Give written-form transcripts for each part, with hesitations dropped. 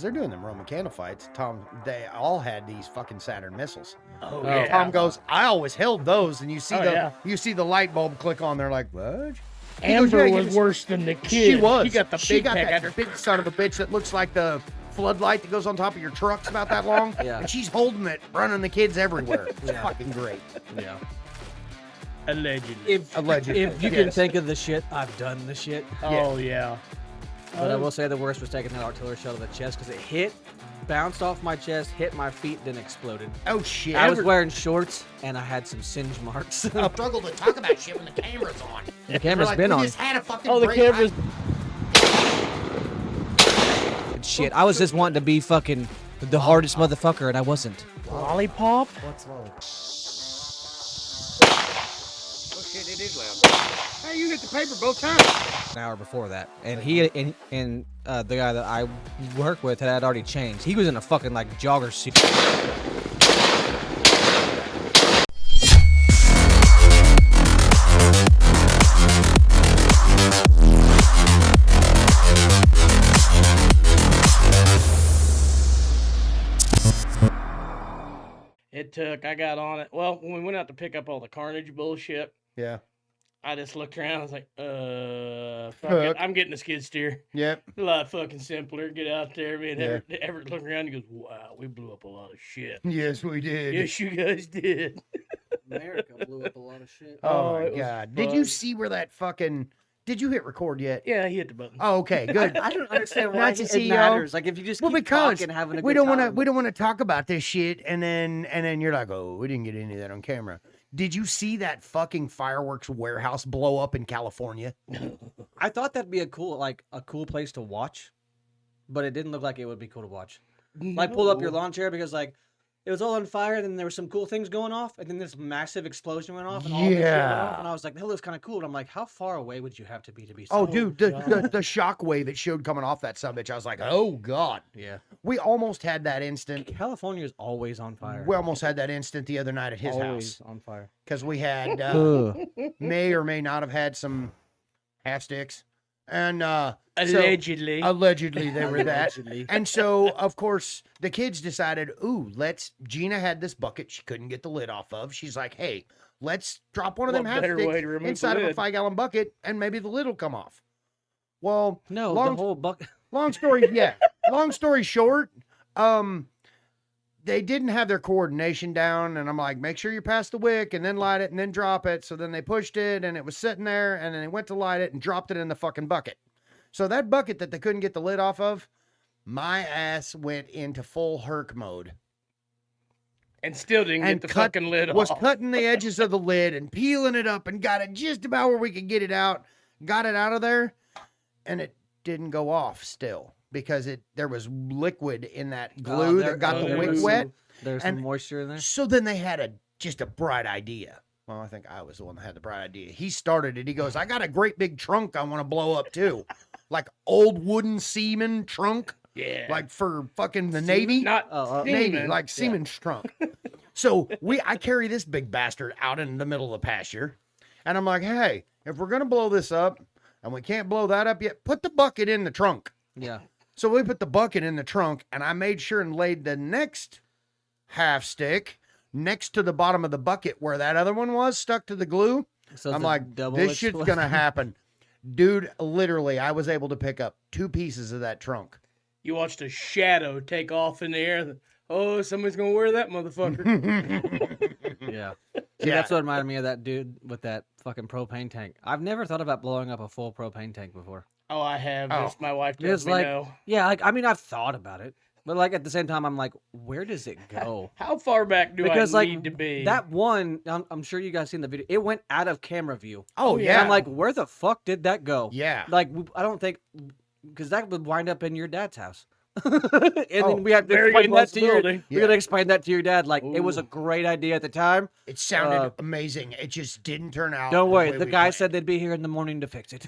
They're doing them Roman candle fights. They all had these fucking Saturn missiles. Oh, yeah. Tom goes, I always held those, and you see yeah. you see the light bulb click on. They're like, what? Amber was worse than the kid. She was. She got the She big got peck that at her. big son of a bitch that looks like the floodlight that goes on top of your truck's about that long. Yeah. And she's holding it, running the kids everywhere. It's fucking great. Yeah. Allegedly. Allegedly. If you can think of the shit, I've done the shit. Oh, yeah. But I will say the worst was taking that artillery shell to the chest because it hit, bounced off my chest, hit my feet, then exploded. Oh, shit. I was wearing shorts and I had some singe marks. I struggle to talk about shit when the camera's on. The camera's Like, been we on. just had a fucking Oh, the break. camera's... Shit, I was just wanting to be fucking the hardest motherfucker and I wasn't. Lollipop? What's wrong? Oh shit, it is loud. Hey, you hit the paper both times. An hour before that, and he and the guy that I work with had already changed. He was in a fucking like jogger suit. I got on it. Well, when we went out to pick up all the carnage bullshit, Yeah. I just looked around. I was like, fuck it. I'm getting a skid steer. Yep. A lot fucking simpler. Get out there. Me and Yeah. Everett looked around and he goes, wow, we blew up a lot of shit. Yes, we did. Yes, you guys did. America blew up a lot of shit. Oh, it my was God. Did you fun. see where that fucking... Did you hit record yet? Yeah, he hit the button. Oh, okay, good. I don't understand why Not to it see, matters. Like if you just Well, keep because talking, having a we good don't want to time. we don't want to talk about this shit, and then you're like, oh, we didn't get any of that on camera. Did you see that fucking fireworks warehouse blow up in California? I thought that'd be a cool place to watch, but it didn't look like it would be cool to watch. Like pull up your lawn chair because like it was all on fire, and then there were some cool things going off, and then this massive explosion went off, and all this shit went off, Yeah. and I was like, that looks kind of cool. And I'm like, how far away would you have to be Oh, safe? dude, the shock wave it showed coming off that summit, I was like, oh God. Yeah. We almost had that instant. California is always on fire. We almost had that instant the other night at his always house on fire. because we had may or may not have had some half sticks, and Allegedly. allegedly they were that. Allegedly. And so, of course, the kids decided, ooh, Gina had this bucket she couldn't get the lid off of. She's like, hey, let's drop one of them What half better way sticks to remove inside the of a lid? 5-gallon bucket, and maybe the lid will come off. Well, No, long, the whole bucket. long story, yeah. Long story short, they didn't have their coordination down, and I'm like, make sure you pass the wick and then light it and then drop it. So then they pushed it, and it was sitting there, and then they went to light it and dropped it in the fucking bucket. So that bucket that they couldn't get the lid off of, my ass went into full Herc mode. And still didn't And get the fucking lid was off. cutting the edges of the lid and peeling it up and got it just about where we could get it out. Got it out of there, and it didn't go off still because there was liquid in that glue that got the wick wet. There's some And moisture in there. So then they had just a bright idea. Well, I think I was the one that had the bright idea. He started it. He goes, I got a great big trunk I want to blow up too. Like old wooden seaman trunk. Yeah. Like for fucking the Navy. Not Navy, semen. like seaman's trunk. So I carry this big bastard out in the middle of the pasture. And I'm like, hey, if we're going to blow this up and we can't blow that up yet, put the bucket in the trunk. Yeah. So we put the bucket in the trunk, and I made sure and laid the next half stick next to the bottom of the bucket where that other one was stuck to the glue. So I'm the like, double this shit's explosion. going to happen. Dude, literally, I was able to pick up 2 pieces of that trunk. You watched a shadow take off in the air. Oh, somebody's going to wear that motherfucker. Yeah. See, that's what reminded me of that dude with that fucking propane tank. I've never thought about blowing up a full propane tank before. Oh, I have. Oh. This, my wife tells It's me like, no. yeah, like I mean, I've thought about it, but like at the same time, I'm like, where does it go? How far back do Because I like need to be? that one, I'm sure you guys seen the video. It went out of camera view. Oh, And yeah. I'm like, where the fuck did that go? Yeah. Like, I don't think, because that would wind up in your dad's house. And then we had to very explain good that to your, possibility. we gotta explain that to your dad. Like, it was a Ooh. great idea at the time. It sounded amazing. It just didn't turn out. Don't worry, way the we guy planned. said they'd be here in the morning to fix it.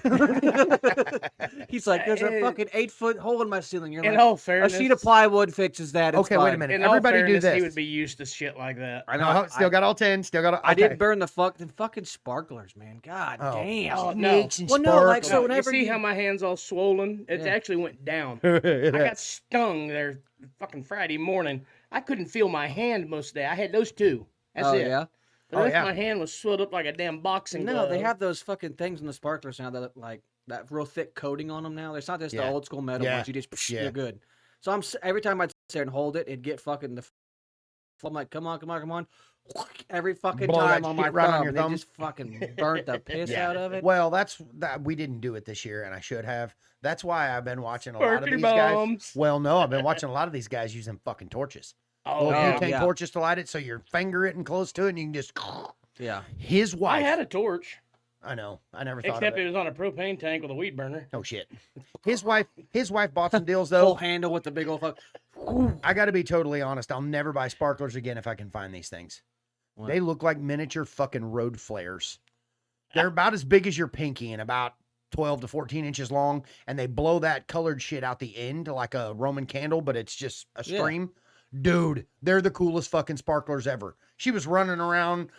He's like, there's a fucking 8-foot hole in my ceiling. You're In like, all a fairness, sheet of plywood fixes that. It's Okay, wait a fine." minute. in Everybody all do fairness, this. he would be used to shit like that. I know. No, still got all 10. Still got all. I okay. did burn the fucking sparklers, man. God Oh. damn. Oh, no. Snakes and Well, no, like, sparkles. so You whenever see you- how my hand's all swollen? It Yeah. actually went down. I got stung there fucking Friday morning. I couldn't feel my hand most of the day. I had those two. That's Oh it. yeah. The Oh, rest yeah. of my hand was swelled up like a damn boxing No, glove. they have those fucking things in the sparklers now that like that real thick coating on them now. It's not just the Yeah. old school metal Yeah. ones. You just Yeah. you're good. So every time I'd sit there and hold it, it'd get fucking I'm like, come on. Every fucking Blow that time on my shit right on thumb, your and they thumb. just fucking burnt the piss Yeah. out of it. Well, that we didn't do it this year, and I should have. That's why I've been watching a lot of Sparkly these guys. bombs. Well, no, I've been watching a lot of these guys using fucking torches. Oh, Little yeah. butane yeah. torches to light it, so you finger it and close to it, and you can just. Yeah. His I wife. had a torch, I know. I never thought except of it it. was on a propane tank with a weed burner. Oh shit. His wife bought some deals Full though. handle with the big old fuck. I got to be totally honest. I'll never buy sparklers again if I can find these things. What? They look like miniature fucking road flares. They're about as big as your pinky and about 12 to 14 inches long, and they blow that colored shit out the end like a Roman candle, but it's just a Yeah. stream. Dude, they're the coolest fucking sparklers ever. She was running around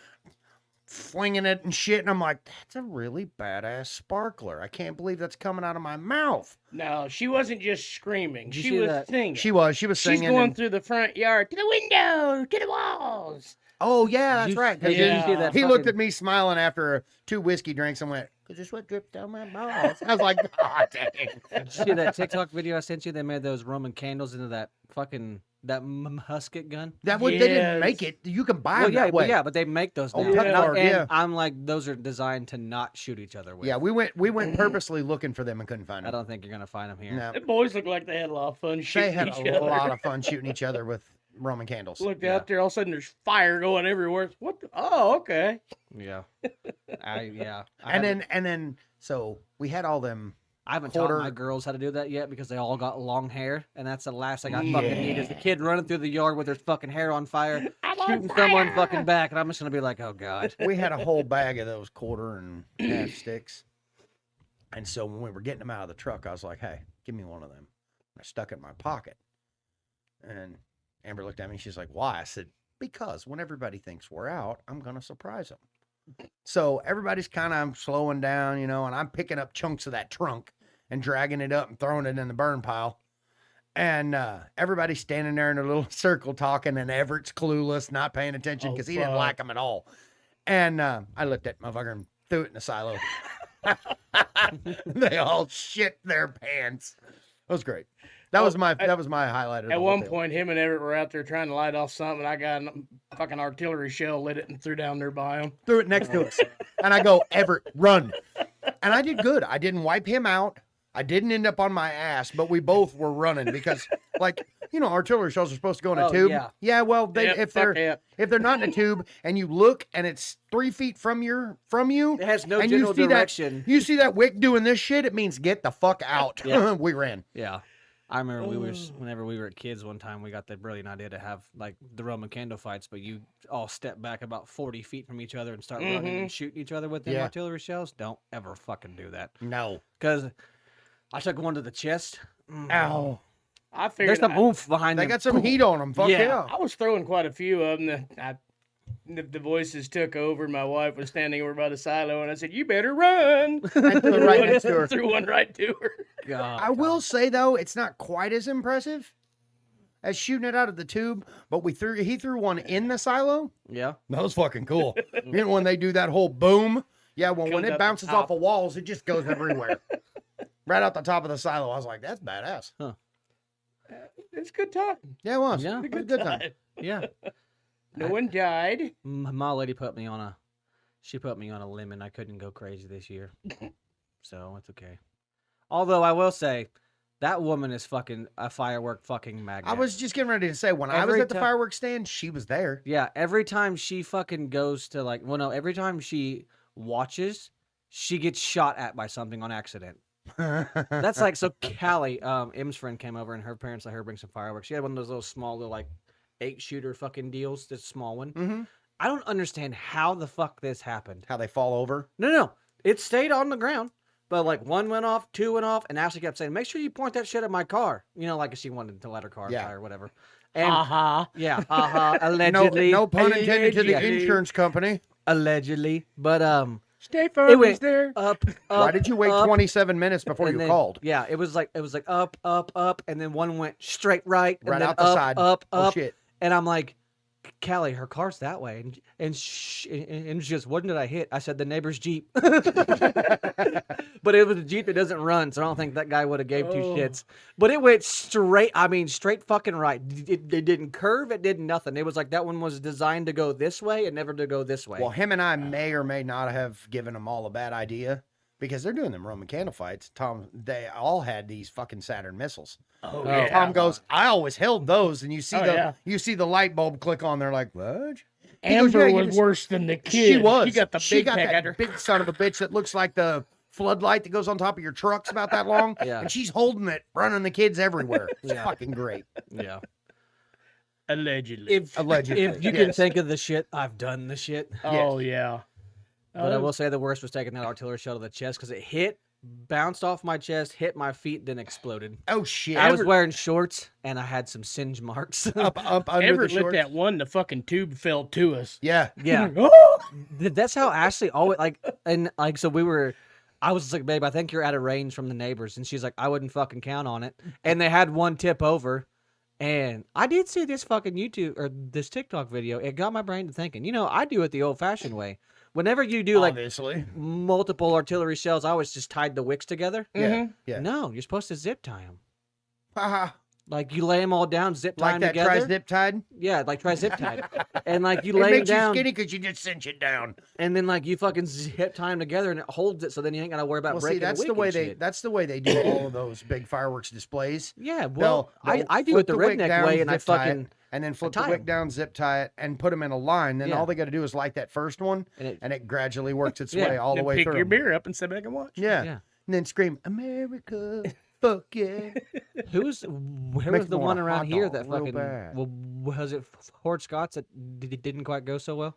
flinging it and shit, and I'm like, that's a really badass sparkler. I can't believe that's coming out of my mouth. No, she wasn't just screaming. Did you She see was that? singing. She was She's singing. going and- through the front yard to the window, to the walls. Oh yeah, that's Did you- right. 'cause Hey, did you Yeah. see that? he looked fucking- at me smiling after 2 whiskey drinks and went, "Cause it's what dripped down my balls." I was like, "God dang!" Did you see that TikTok video I sent you? They made those Roman candles into that fucking musket gun. That would they didn't Yes. make it. You can buy Well, them yeah, that way. but they make those now. Oh, And yeah. I- and Yeah. I'm like, those are designed to not shoot each other with. Yeah, we went purposely looking for them and couldn't find I them. don't think you're gonna find them here. No, The boys looked like they had a lot of fun shooting they had each a other. lot of fun shooting each other with Roman candles. Looked Yeah. out there, all of a sudden there's fire going everywhere. What? Oh, okay. Yeah. Yeah. And then so we had all them. I haven't quarter- taught my girls how to do that yet because they all got long hair, and that's the last thing I fucking need is the kid running through the yard with their fucking hair on fire, I'm on shooting someone fire! fucking back, and I'm just gonna be like, oh god. We had a whole bag of those quarter and half sticks. And so when we were getting them out of the truck, I was like, "Hey, give me one of them." I stuck it in my pocket. And Amber looked at me. She's like, "Why?" I said, "Because when everybody thinks we're out, I'm going to surprise them." So everybody's kind of slowing down, and I'm picking up chunks of that trunk and dragging it up and throwing it in the burn pile. And everybody's standing there in a little circle talking, and Everett's clueless, not paying attention Oh, because he didn't fuck. like them at all. And I looked at motherfucker and threw it in the silo. They all shit their pants. It was great. That was my highlight of the At whole one deal. point, him and Everett were out there trying to light off something. I got a fucking artillery shell, lit it, and threw down there by him. Threw it next to us. And I go, "Everett, run." And I did good. I didn't wipe him out. I didn't end up on my ass, but we both were running because, artillery shells are supposed to go in a Oh, tube. yeah. Well, Yep, if fuck they're yeah. if they're not in a tube and you look and it's 3 feet from you, It has no and you general see direction. you see that wick doing this shit, it means get the fuck out. Yeah. We ran. Yeah. I remember whenever we were kids one time, we got the brilliant idea to have like the Roman candle fights, but you all step back about 40 feet from each other and start running and shooting each other with them Yeah. artillery shells. Don't ever fucking do that. No. Because I took one to the chest. Ow. I figured There's some oomph behind They them. got some heat on them. Fuck Yeah. yeah. I was throwing quite a few of them. The voices took over. My wife was standing over by the silo, and I said, "You better run!" I threw it right next to her. Threw one right to her. God, I will say though, it's not quite as impressive as shooting it out of the tube, but he threw one in the silo. Yeah. That was fucking cool. When they do that whole boom. Yeah, well, when Comes it out the bounces top. off of walls, it just goes everywhere. Right out the top of the silo. I was like, that's badass. It's a good time. Yeah, it was. Yeah. It was a good time. Yeah. No one died. My lady put me on a limb, and I couldn't go crazy this year. So it's okay. Although I will say, that woman is fucking a firework fucking magnet. I was just getting ready to say, when I was Every at the ti- fireworks stand, she was there. Yeah, every time she fucking goes to every time she watches, she gets shot at by something on accident. That's like, so Callie, M's friend came over and her parents let her bring some fireworks. She had one of those little small little 8-shooter fucking deals, this small one. Mhm. I don't understand how the fuck this happened. How they fall over. No. It stayed on the ground. But one went off, 2 went off, and Ashley kept saying, "Make sure you point that shit at my car." If she wanted to let her car Yeah. fire or whatever. And Uh-huh. yeah, No, allegedly. no pun intended to the Allegedly. insurance company. Allegedly. But State Farm went is there. up. Why did you wait up, 27 minutes before and you then- called? Yeah, it was like up, and then one went straight right, and Right then out the up, side. up, Oh, up, shit. and I'm like, Callie, her car's that way, and she goes, what did I hit? I said the neighbor's Jeep, but it was a Jeep that doesn't run, so I don't think that guy would have gave two shits. But it went straight. I mean, straight fucking right. It didn't curve. It did nothing. It was like that one was designed to go this way and never to go this way. Well, him and I may or may not have given them all a bad idea because they're doing them Roman candle fights. Tom, they all had these fucking Saturn missiles. Oh, yeah. Tom goes, I always held those, and you see Oh, yeah. you see the light bulb click on. They're like, what? He goes, Amber "Yeah, you was just-" worse than the kid. She was. She got the She big got pack that at her. big son of a bitch that looks like the floodlight that goes on top of your trucks about that long. Yeah. And she's holding it, running the kids everywhere. It's Yeah. fucking great. Yeah. Allegedly. Allegedly. If you can Yes. think of the shit, I've done the shit. Oh, yeah. But I will say the worst was taking that artillery shell to the chest because it hit, bounced off my chest, hit my feet, then exploded. Oh shit! I was wearing shorts and I had some singe marks. up under Ever the lit shorts. that one, the fucking tube fell to us. Yeah. Yeah, Oh! that's how Ashley always so we were. I was like, babe, I think you're out of range from the neighbors, and she's like, I wouldn't fucking count on it. And they had one tip over, and I did see this fucking YouTube or this TikTok video. It got my brain to thinking. I do it the old-fashioned way. Whenever you do like Obviously. multiple artillery shells, I always just tied the wicks together. Yeah. Yeah. No, you're supposed to zip tie them. Haha. Like you lay them all down, zip tie Like them that together. tri-zip tied. Yeah, like try zip tied. And like you It lay them makes you down, skinny because you just cinch it down. and then like you fucking zip tie them together, and it holds it, so then you ain't gotta worry about Well, see, breaking that's a wick the way and they shit. that's the way they do all of those big fireworks displays. Yeah, well, They'll I do flip it the wick redneck down, way, and I zip tie it, fucking and then flip the tie wick 'em. down, zip tie it, and put them in a line. Then Yeah. all they got to do is light that first one, and and it gradually works its Yeah. way all the Then way pick through. your 'em. beer up and sit back and watch. Yeah. yeah. And then scream, America, fuck yeah. Where Makes was the me one want a around hot here dog that real fucking bad. well, was it Fort Scott's that didn't quite go so well?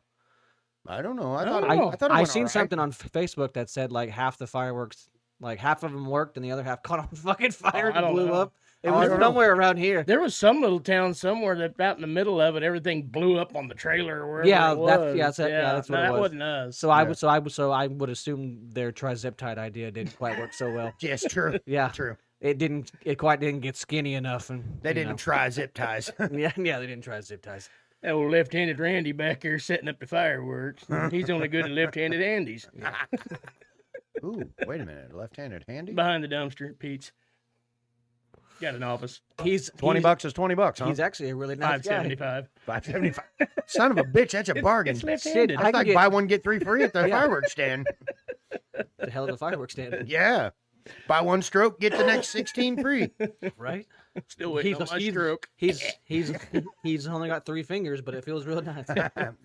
I don't know. I I thought don't it, know. I thought it I went seen all right. something on Facebook that said like half the fireworks, like half of them worked and the other half caught on fucking fire I and don't blew know. up. It Oh, I was don't know. somewhere around here. There was some little town somewhere that out in the middle of it, everything blew up on the trailer or wherever Yeah, it was. that's what no, it that was. wasn't us. So I would assume their tri-zip tied idea didn't quite work so well. Yes, true. Yeah, True. it quite didn't get skinny enough, and They you didn't know. try zip ties. Yeah, they didn't try zip ties. That old left-handed Randy back here setting up the fireworks. He's only good at left-handed Andes. Ooh, wait a minute. Left-handed handy? Behind the dumpster at Pete's. Got an office. He's $20 is $20, huh? He's actually a really nice guy. $5.75. $5.75. Son of a bitch, that's a bargain. It's left-handed. I That's can like get- buy one, get three free at the Yeah. fireworks stand. The hell of a fireworks stand, Yeah. Buy one stroke, get the next 16 free. right? Still waiting on my stroke. He's only got 3 fingers, but it feels real nice.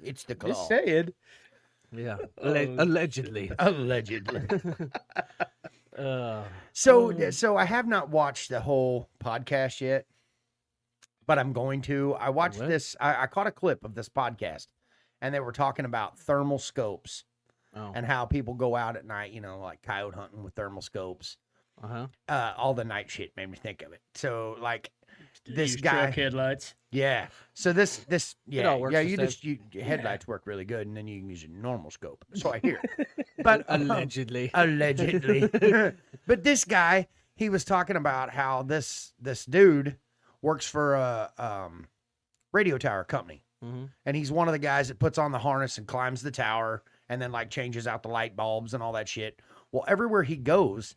It's the Just claw. saying. Yeah, Oh. allegedly. Allegedly. Uh, So I have not watched the whole podcast yet, but I'm going to. I watched What? this. I caught a clip of this podcast, and they were talking about thermal scopes oh, and how people go out at night, like coyote hunting with thermal scopes. uh-huh. All the night shit made me think of it. So like this Use guy, truck headlights. yeah. So this, yeah, all works yeah. the You same. just your headlights work really good, and then you can use a normal scope. So I hear, but Allegedly. allegedly. But this guy, he was talking about how this dude works for a radio tower company, Mhm. and he's one of the guys that puts on the harness and climbs the tower, and then like changes out the light bulbs and all that shit. Well, everywhere he goes,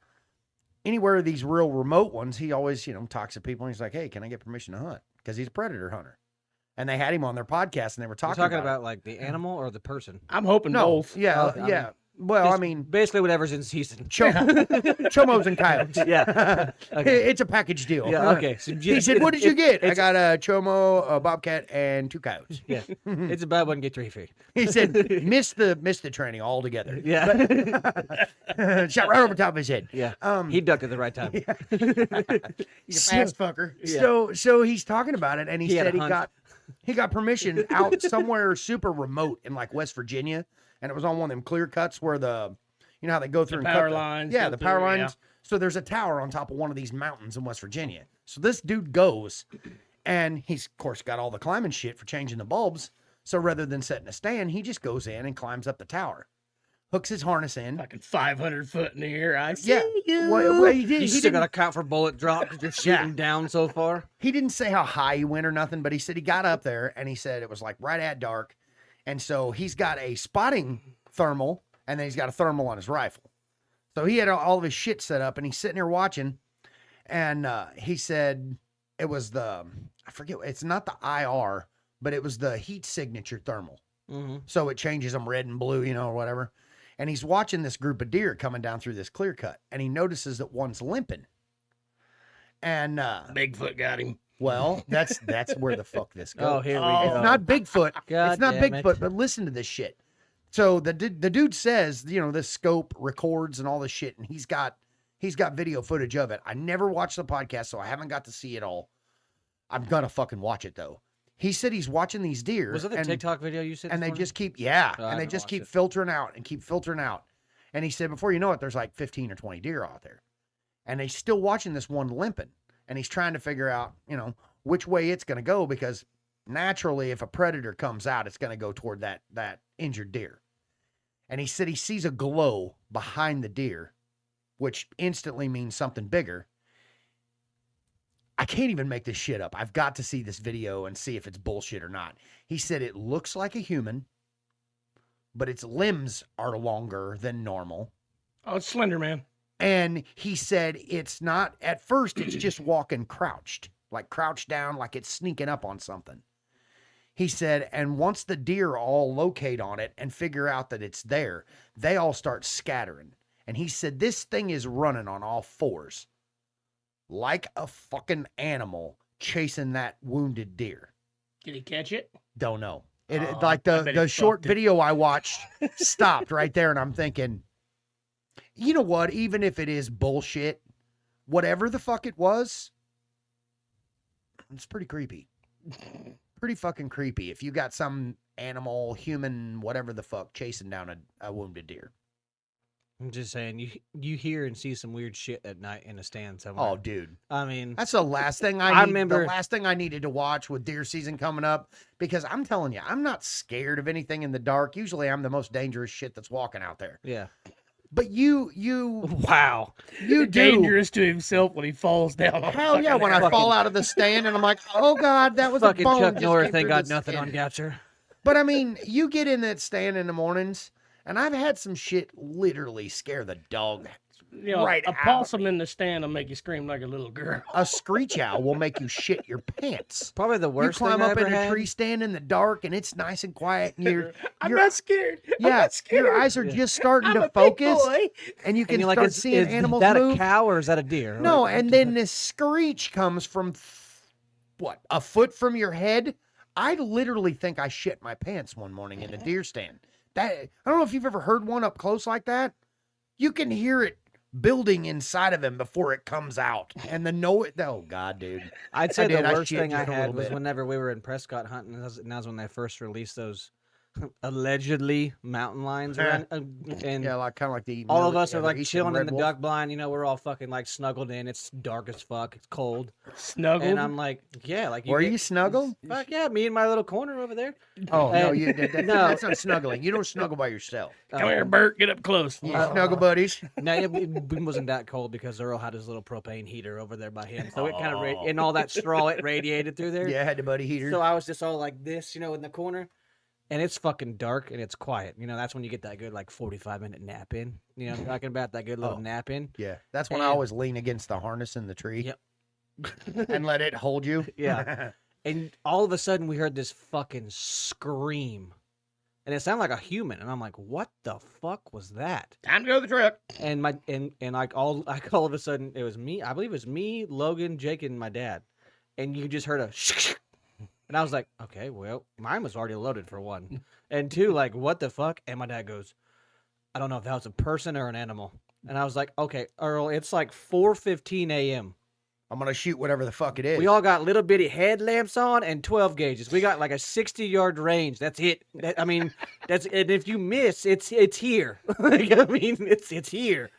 anywhere of these real remote ones, he always talks to people, and he's like, "Hey, can I get permission to hunt?" Because he's a predator hunter. And they had him on their podcast, and they were You're talking, talking about, about like the animal or the person? I'm hoping no, both. yeah, I yeah. Well, I mean, basically whatever's in season. chomos and coyotes. Yeah. Okay. It's a package deal. Yeah. Okay. So He said, "What did you get?" I It's, got a chomo, a bobcat, and 2 coyotes. yeah. It's a bad one. Get 3 free. He said, "Miss the training altogether." Yeah. Shot right over top of his head. Yeah. Um, He ducked at the right time. you fast fucker. Yeah. So he's talking about it, and he He had said a he hunch. got permission out somewhere super remote in like West Virginia, and it was on one of them clear cuts where how they go through and power cut lines Yeah, go the power through, lines. yeah. So there's a tower on top of one of these mountains in West Virginia. So this dude goes, and he's of course got all the climbing shit for changing the bulbs. So rather than setting a stand, he just goes in and climbs up the tower. hooks his harness in. Fucking 500 foot in the air. I see Yeah. you. Well, he did. You He still didn't, got to count for bullet drop because you're shooting down so far. he didn't say how high he went or nothing, but he said he got up there and he said it was like right at dark. And so he's got a spotting thermal and then he's got a thermal on his rifle. So he had all of his shit set up and he's sitting there watching. And he said it was I forget, it's not the IR, but it was the heat signature thermal. Mm-hmm. So it changes them red and blue, or whatever. And he's watching this group of deer coming down through this clear cut, and he notices that one's limping. And Bigfoot got him. well, that's where the fuck this goes. Oh, here we Oh. go. It's not Bigfoot. God It's not damn it. Bigfoot, but listen to this shit. So the dude says, this scope records and all this shit, and he's got video footage of it. I never watched the podcast, so I haven't got to see it all. I'm gonna fucking watch it though. He said he's watching these deer. Was it the and- TikTok video you said? and this they morning? just keep Oh, I and they haven't just watched keep it. filtering out and keep filtering out. And he said before you know it, there's like 15 or 20 deer out there, and he's still watching this one limping, and he's trying to figure out which way it's going to go, because naturally if a predator comes out, it's going to go toward that injured deer. And he said he sees a glow behind the deer, which instantly means something bigger. I can't even make this shit up. I've got to see this video and see if it's bullshit or not. He said it looks like a human, but its limbs are longer than normal. Oh, it's Slender Man. And he said it's not, at first, it's just walking crouched down, like it's sneaking up on something. He said, and once the deer all locate on it and figure out that it's there, they all start scattering. And he said this thing is running on all fours, like a fucking animal chasing that wounded deer. Did he catch it? Don't know. Oh, Like I bet the it short fucked it. video I watched stopped right there, and I'm thinking, you know what? Even if it is bullshit, whatever the fuck it was, it's pretty creepy. Pretty fucking creepy if you got some animal, human, whatever the fuck, chasing down a wounded deer. I'm just saying, you hear and see some weird shit at night in a stand somewhere. Oh, dude. I mean, That's the last thing I the remember- last thing I needed to watch with deer season coming up, because I'm telling you, I'm not scared of anything in the dark. Usually I'm the most dangerous shit that's walking out there. yeah. But you Wow. do. Dangerous to himself when he falls down. on Hell yeah, when I Fucking- fall out of the stand and I'm like, oh God, that was a Fucking bone. Chuck just Norris came ain't through got the nothing on skin. Goucher. But I mean, you get in that stand in the mornings, and I've had some shit literally scare the dog. Right a out. possum in the stand will make you scream like a little girl. A screech owl will make you shit your pants. Probably the worst you climb thing I up ever in a had. tree stand in the dark, and it's nice and quiet, and I'm you're- not scared. I'm yeah, not scared. your eyes are Yeah. just starting I'm to a big focus, boy. and you And can you're like, start is seeing animals that move. a cow or is that a deer? No, Like, and then this screech comes from a foot from your head. I literally think I shit my pants one morning in a deer stand. That I don't know if you've ever heard one up close like that. You can hear it building inside of him before it comes out, and oh God, dude. I'd say the did, I worst shit thing I just a had little was bit. whenever we were in Prescott hunting. And that was when they first released those allegedly mountain lions around, and Yeah, like kind of like the all of us are the like Eastern chilling in red the wolf. duck blind. We're all fucking like snuggled in. It's dark as fuck. It's cold, Snuggled. and I'm like, yeah, like Were get- you snuggled? Fuck yeah, me in my little corner over there. Oh no, No. that's not snuggling. You don't snuggle by yourself. Come here, Bert. Get up close. You snuggle buddies. No, it wasn't that cold because Earl had his little propane heater over there by him, so it kind of and all that straw it radiated through there. Yeah, I had the buddy heater. So I was just all like this, in the corner, and it's fucking dark and it's quiet. That's when you get that good 45-minute nap in. I'm talking about that good little Oh. nap in. Yeah, that's when I And- always lean against the harness in the tree. Yep. And let it hold you. Yeah. And all of a sudden we heard this fucking scream, and it sounded like a human. And I'm like, what the fuck was that? Time to go to the truck. And all of a sudden it was me. I believe it was me, Logan, Jake, and my dad. And you just heard a and I was like, okay, well, mine was already loaded for one. And two, like, what the fuck? And my dad goes, I don't know if that was a person or an animal. And I was like, okay, Earl, it's like 4:15 a.m. I'm gonna shoot whatever the fuck it is. We all got little bitty headlamps on and 12 gauges. We got like a 60-yard range. That's it. And if you miss, it's here. It's here.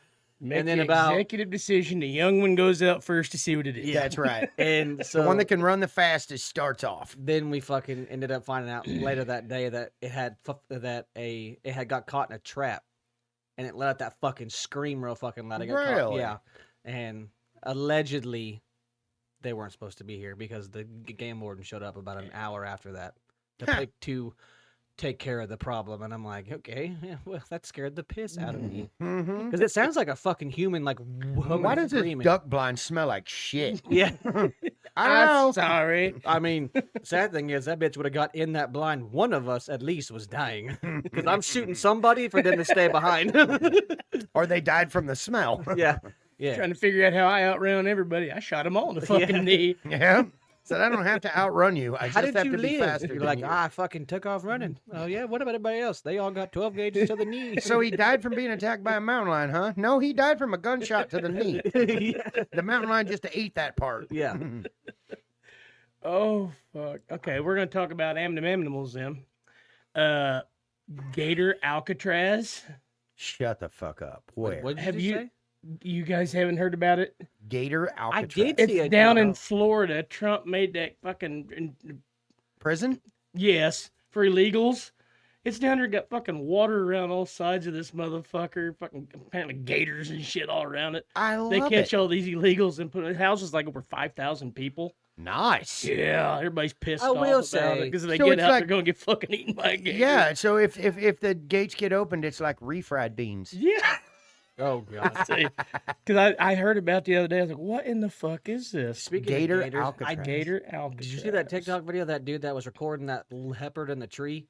Make And then the about- executive decision. The young one goes out first to see what it is. That's right. And so The one that can run the fastest starts off. then we fucking ended up finding out later that day that it had got caught in a trap. and it let out that fucking scream real fucking loud. I got caught. Really? Yeah, and allegedly they weren't supposed to be here because the game warden showed up about an hour after that to take care of the problem. And I'm like, okay, yeah, well, that scared the piss out of me Mm-hmm. because it sounds like a fucking human, like Why does this screaming. duck blind smell like shit? Yeah, I don't know. I'm sorry. I mean, sad thing is that bitch would have got in that blind. One of us at least was dying because I'm shooting somebody for them to stay behind. Or they died from the smell. Yeah, yeah. Trying to figure out how I outrun everybody. I shot them all in the fucking knee. Yeah. Said I don't have to outrun you. I How just did have you to be live? faster. You're than like, you. I fucking took off running. Oh yeah, what about everybody else? They all got 12 gauges to the knee. So he died from being attacked by a mountain lion, huh? No, he died from a gunshot to the knee. yeah. The mountain lion just ate that part. Yeah. Oh, fuck. Okay, we're going to talk about animals then. Gator Alcatraz. Shut the fuck up. Where? What did Have you you- say? You guys haven't heard about it? Gator Alcatraz. did. It's See, down no. in Florida. Trump made that fucking, Prison? yes, for illegals. It's down there, got fucking water around all sides of this motherfucker. Fucking apparently gators and shit all around it. I love They catch it. all these illegals and put it houses like over 5,000 people. Nice. Yeah, everybody's pissed I off will about say- it because if they So get it's out, like- they're going to get fucking eaten by a gator. Yeah, so if the gates get opened, it's like refried beans. Yeah. Oh god. Because I heard about the other day. I was like, what in the fuck is this? Speaking Gator of gators, Alcatraz. Gator Alcatraz. did you see that TikTok video of that dude that was recording that leopard in the tree,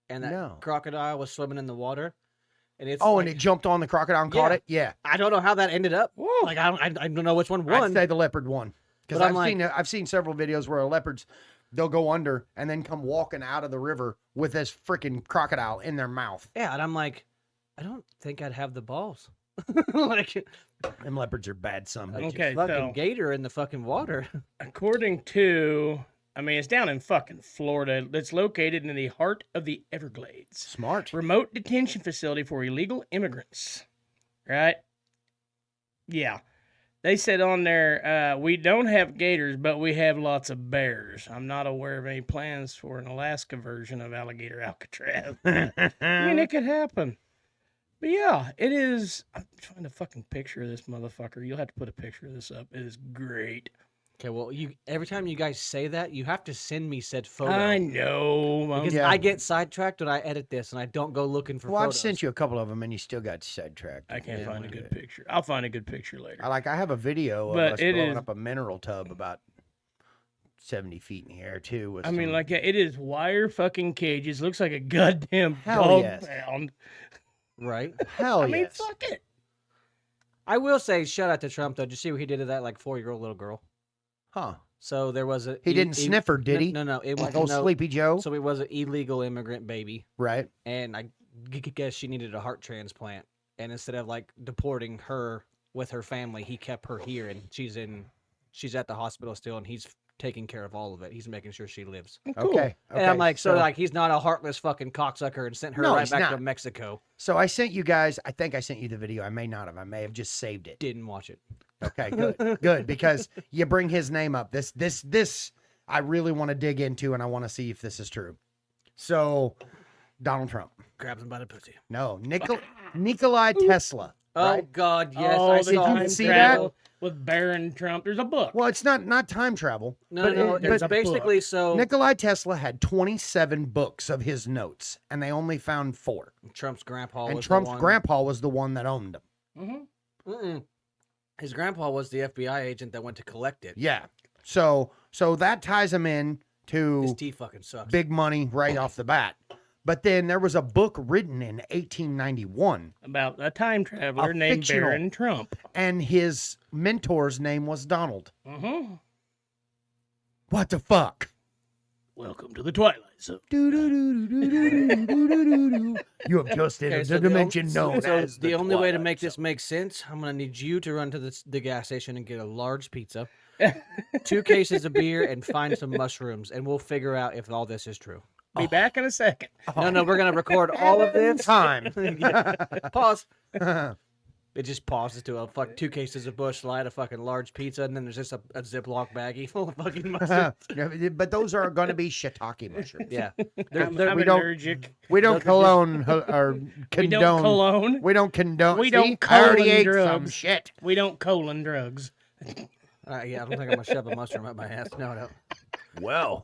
and that No. crocodile was swimming in the water? And it's Oh, like, and it jumped on the crocodile and caught Yeah. it? Yeah. I don't know how that ended up. Whoa. Like I don't know which one I'd won. say the leopard won. Because But I'm I've seen several videos where leopards, they'll go under and then come walking out of the river with this freaking crocodile in their mouth. Yeah, and I'm like, I don't think I'd have the balls. Like Them leopards are bad some. Okay, fucking so gator in the fucking water. according to, I mean, it's down in fucking Florida. It's located in the heart of the Everglades. Smart. Remote detention facility for illegal immigrants. Right? Yeah. They said on there, we don't have gators, but we have lots of bears. I'm not aware of any plans for an Alaska version of Alligator Alcatraz. I mean, it could happen. But yeah, it is. I'm trying to fucking picture this motherfucker. You'll have to put a picture of this up. It is great. Okay, well, every time you guys say that, you have to send me said photo. I know. Because Yeah. I get sidetracked when I edit this, and I don't go looking for Well, I've photos. sent you a couple of them and you still got sidetracked. I can't Yeah, find a look good at it. picture. I'll find a good picture later. I have a video of But us it blowing is- up a mineral tub about 70 feet in the air, too. with I mean, some- like, it is wire fucking cages. Looks like a goddamn Hell dog yes. pound. Right? hell I mean, yes. fuck it. I will say, shout out to Trump, though. Did you see what he did to that, like, 4-year-old little girl? Huh. So there was a... He didn't sniff her, did he? No. It was Like old Sleepy Joe? So it was an illegal immigrant baby, Right. and I guess she needed a heart transplant. And instead of, like, deporting her with her family, he kept her here, and she's at the hospital still, and he's taking care of all of it. He's making sure she lives. Cool. Okay. And I'm like, so like, he's not a heartless fucking cocksucker and sent her No, right he's back to not. Mexico. So I sent you guys, I think I sent you the video. I may not have. I may have just saved it. Didn't watch it. Okay, good. Good. Because you bring his name up. This I really want to dig into and I want to see if this is true. So Donald Trump. Grabs him by the pussy. No, Nikolai Tesla. Oh Right? God, yes, Oh, I the saw time time it. see travel with Baron Trump. There's a book. Well, it's not time travel. No, but no, it- there's it's a basically book. so Nikolai Tesla had 27 books of his notes, and they only found 4. Trump's grandpa And was Trump's the one. grandpa was the one that owned them. Mm-hmm. Mm-mm. His grandpa was the FBI agent that went to collect it. Yeah. So that ties him in His to teeth fucking sucks. big money right off the bat. But then there was a book written in 1891, About a time traveler A named fictional- Baron Trump. and his mentor's name was Donald. Mm-hmm. What the fuck? Welcome to the Twilight Zone. Do-do-do-do-do-do-do-do-do-do. You have just entered Okay, the the dimension known so as the only way to Twilight make this Zone. make sense, I'm gonna need you to run to the gas station and get a large pizza, 2 cases of beer, and find some mushrooms, and we'll figure out if all this is true. Be back in a second. No, we're gonna record all of this. time. Pause. It just pauses to a 2 cases of Busch Light, a fucking large pizza, and then there's just a Ziploc baggie full of fucking mustard. Yeah, but those are going to be shiitake mushrooms. Yeah. I'm we don't- allergic. We don't cologne or We don't condone. cologne. We don't condone. We See? don't I already colon ate drugs. some shit. We don't colon drugs. Yeah, I don't think I'm gonna shove a mushroom up my ass. No. Well,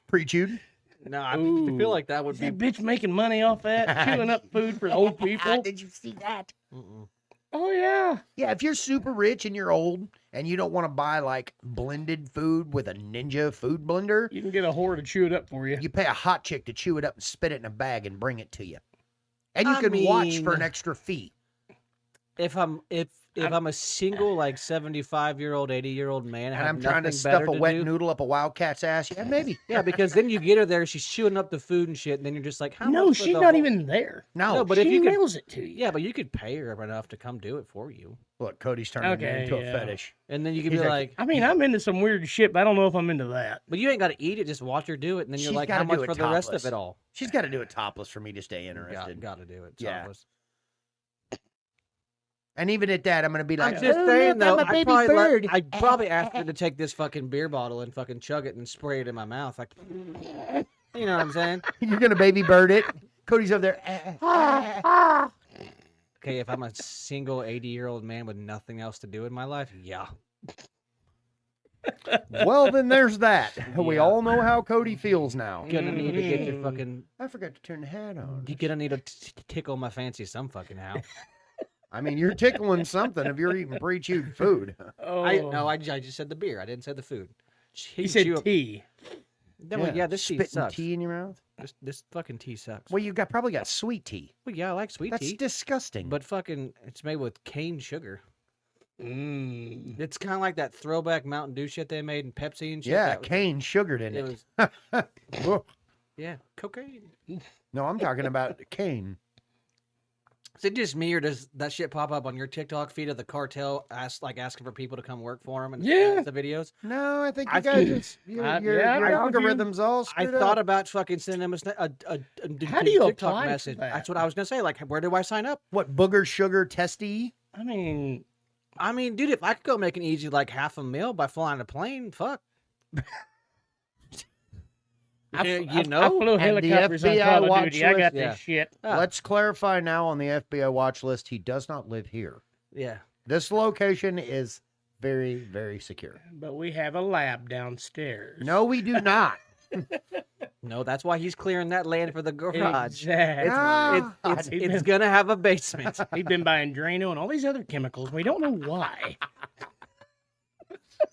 pre-chewed. No, I Ooh. feel like that would Is be. that bitch making money off that? Chewing up food for old people? Did you see that? Mm-mm. Oh, yeah. Yeah, if you're super rich and you're old and you don't want to buy like blended food with a ninja food blender, You can get a whore to chew it up for you. you pay a hot chick to chew it up and spit it in a bag and bring it to you. And you I can watch for mean- an extra fee. If I'm a single like 75-year-old, 80-year-old man, And have I'm trying to nothing stuff better a wet do, noodle up a wildcat's ass. Yeah, maybe. Yeah, because then you get her there, she's chewing up the food and shit, and then you're just like, how No, much for she's the not whole- even there. No, No, but She if you could, mails it to you. yeah, but you could pay her enough to come do it for you, look, Cody's turning it Okay, into a yeah. fetish. and then you could He's be like, like, I mean, I'm into some weird shit, but I don't know if I'm into that. but you ain't got to eat it, just watch her do it, and then you're She's like, gotta how much do it for the rest topless. of it all? She's got to do it topless for me to stay interested. Got to do it. Yeah. Topless. And even at that, I'm going to be like, I'm just "Oh, saying look, I'm though, a baby bird." I'd probably ask her to take this fucking beer bottle and fucking chug it and spray it in my mouth, like, you know what I'm saying? You're going to baby bird it. Cody's over there. Okay, if I'm a single 80-year-old man with nothing else to do in my life, yeah. Well, then there's that. We Yeah. all know how Cody feels now. Gonna need to get your fucking. I forgot to turn the hat on. You're gonna need to tickle my fancy some fucking how. I mean, you're tickling something if you're eating pre-chewed food. Oh, I just said the beer. I didn't say the food. he said tea. Yeah, this tea spitting sucks. tea in your mouth. This fucking tea sucks. Well, you probably got sweet tea. Well, yeah, I like sweet That's tea, disgusting. but fucking, it's made with cane sugar. Mm. It's kind of like that throwback Mountain Dew shit they made in Pepsi and shit. yeah, that was- cane sugared in It it. was, Ugh. yeah, cocaine. No, I'm talking about cane. Is it just me, or does that shit pop up on your TikTok feed of the cartel asking for people to come work for them and Yeah. the videos? No, I think you I guys, think- just, your yeah, your I'm with you. algorithm's all I screwed thought up. about fucking sending them How do you TikTok apply for message. that? That's what I was gonna say. Like, where do I sign up? What, booger sugar testy? I mean, I mean, dude, if I could go make an easy like half a meal by flying a plane, fuck. You know? I flew the helicopters on FBI Call of watch Duty. I got list, this shit. Ah, Let's clarify now on the FBI watch list, he does not live here. yeah. This location is very, very secure. But we have a lab downstairs. No, we do not. No, that's why he's clearing that land for the garage. Exactly. Ah, It's gonna have a basement. He's been buying Drano and all these other chemicals. We don't know why.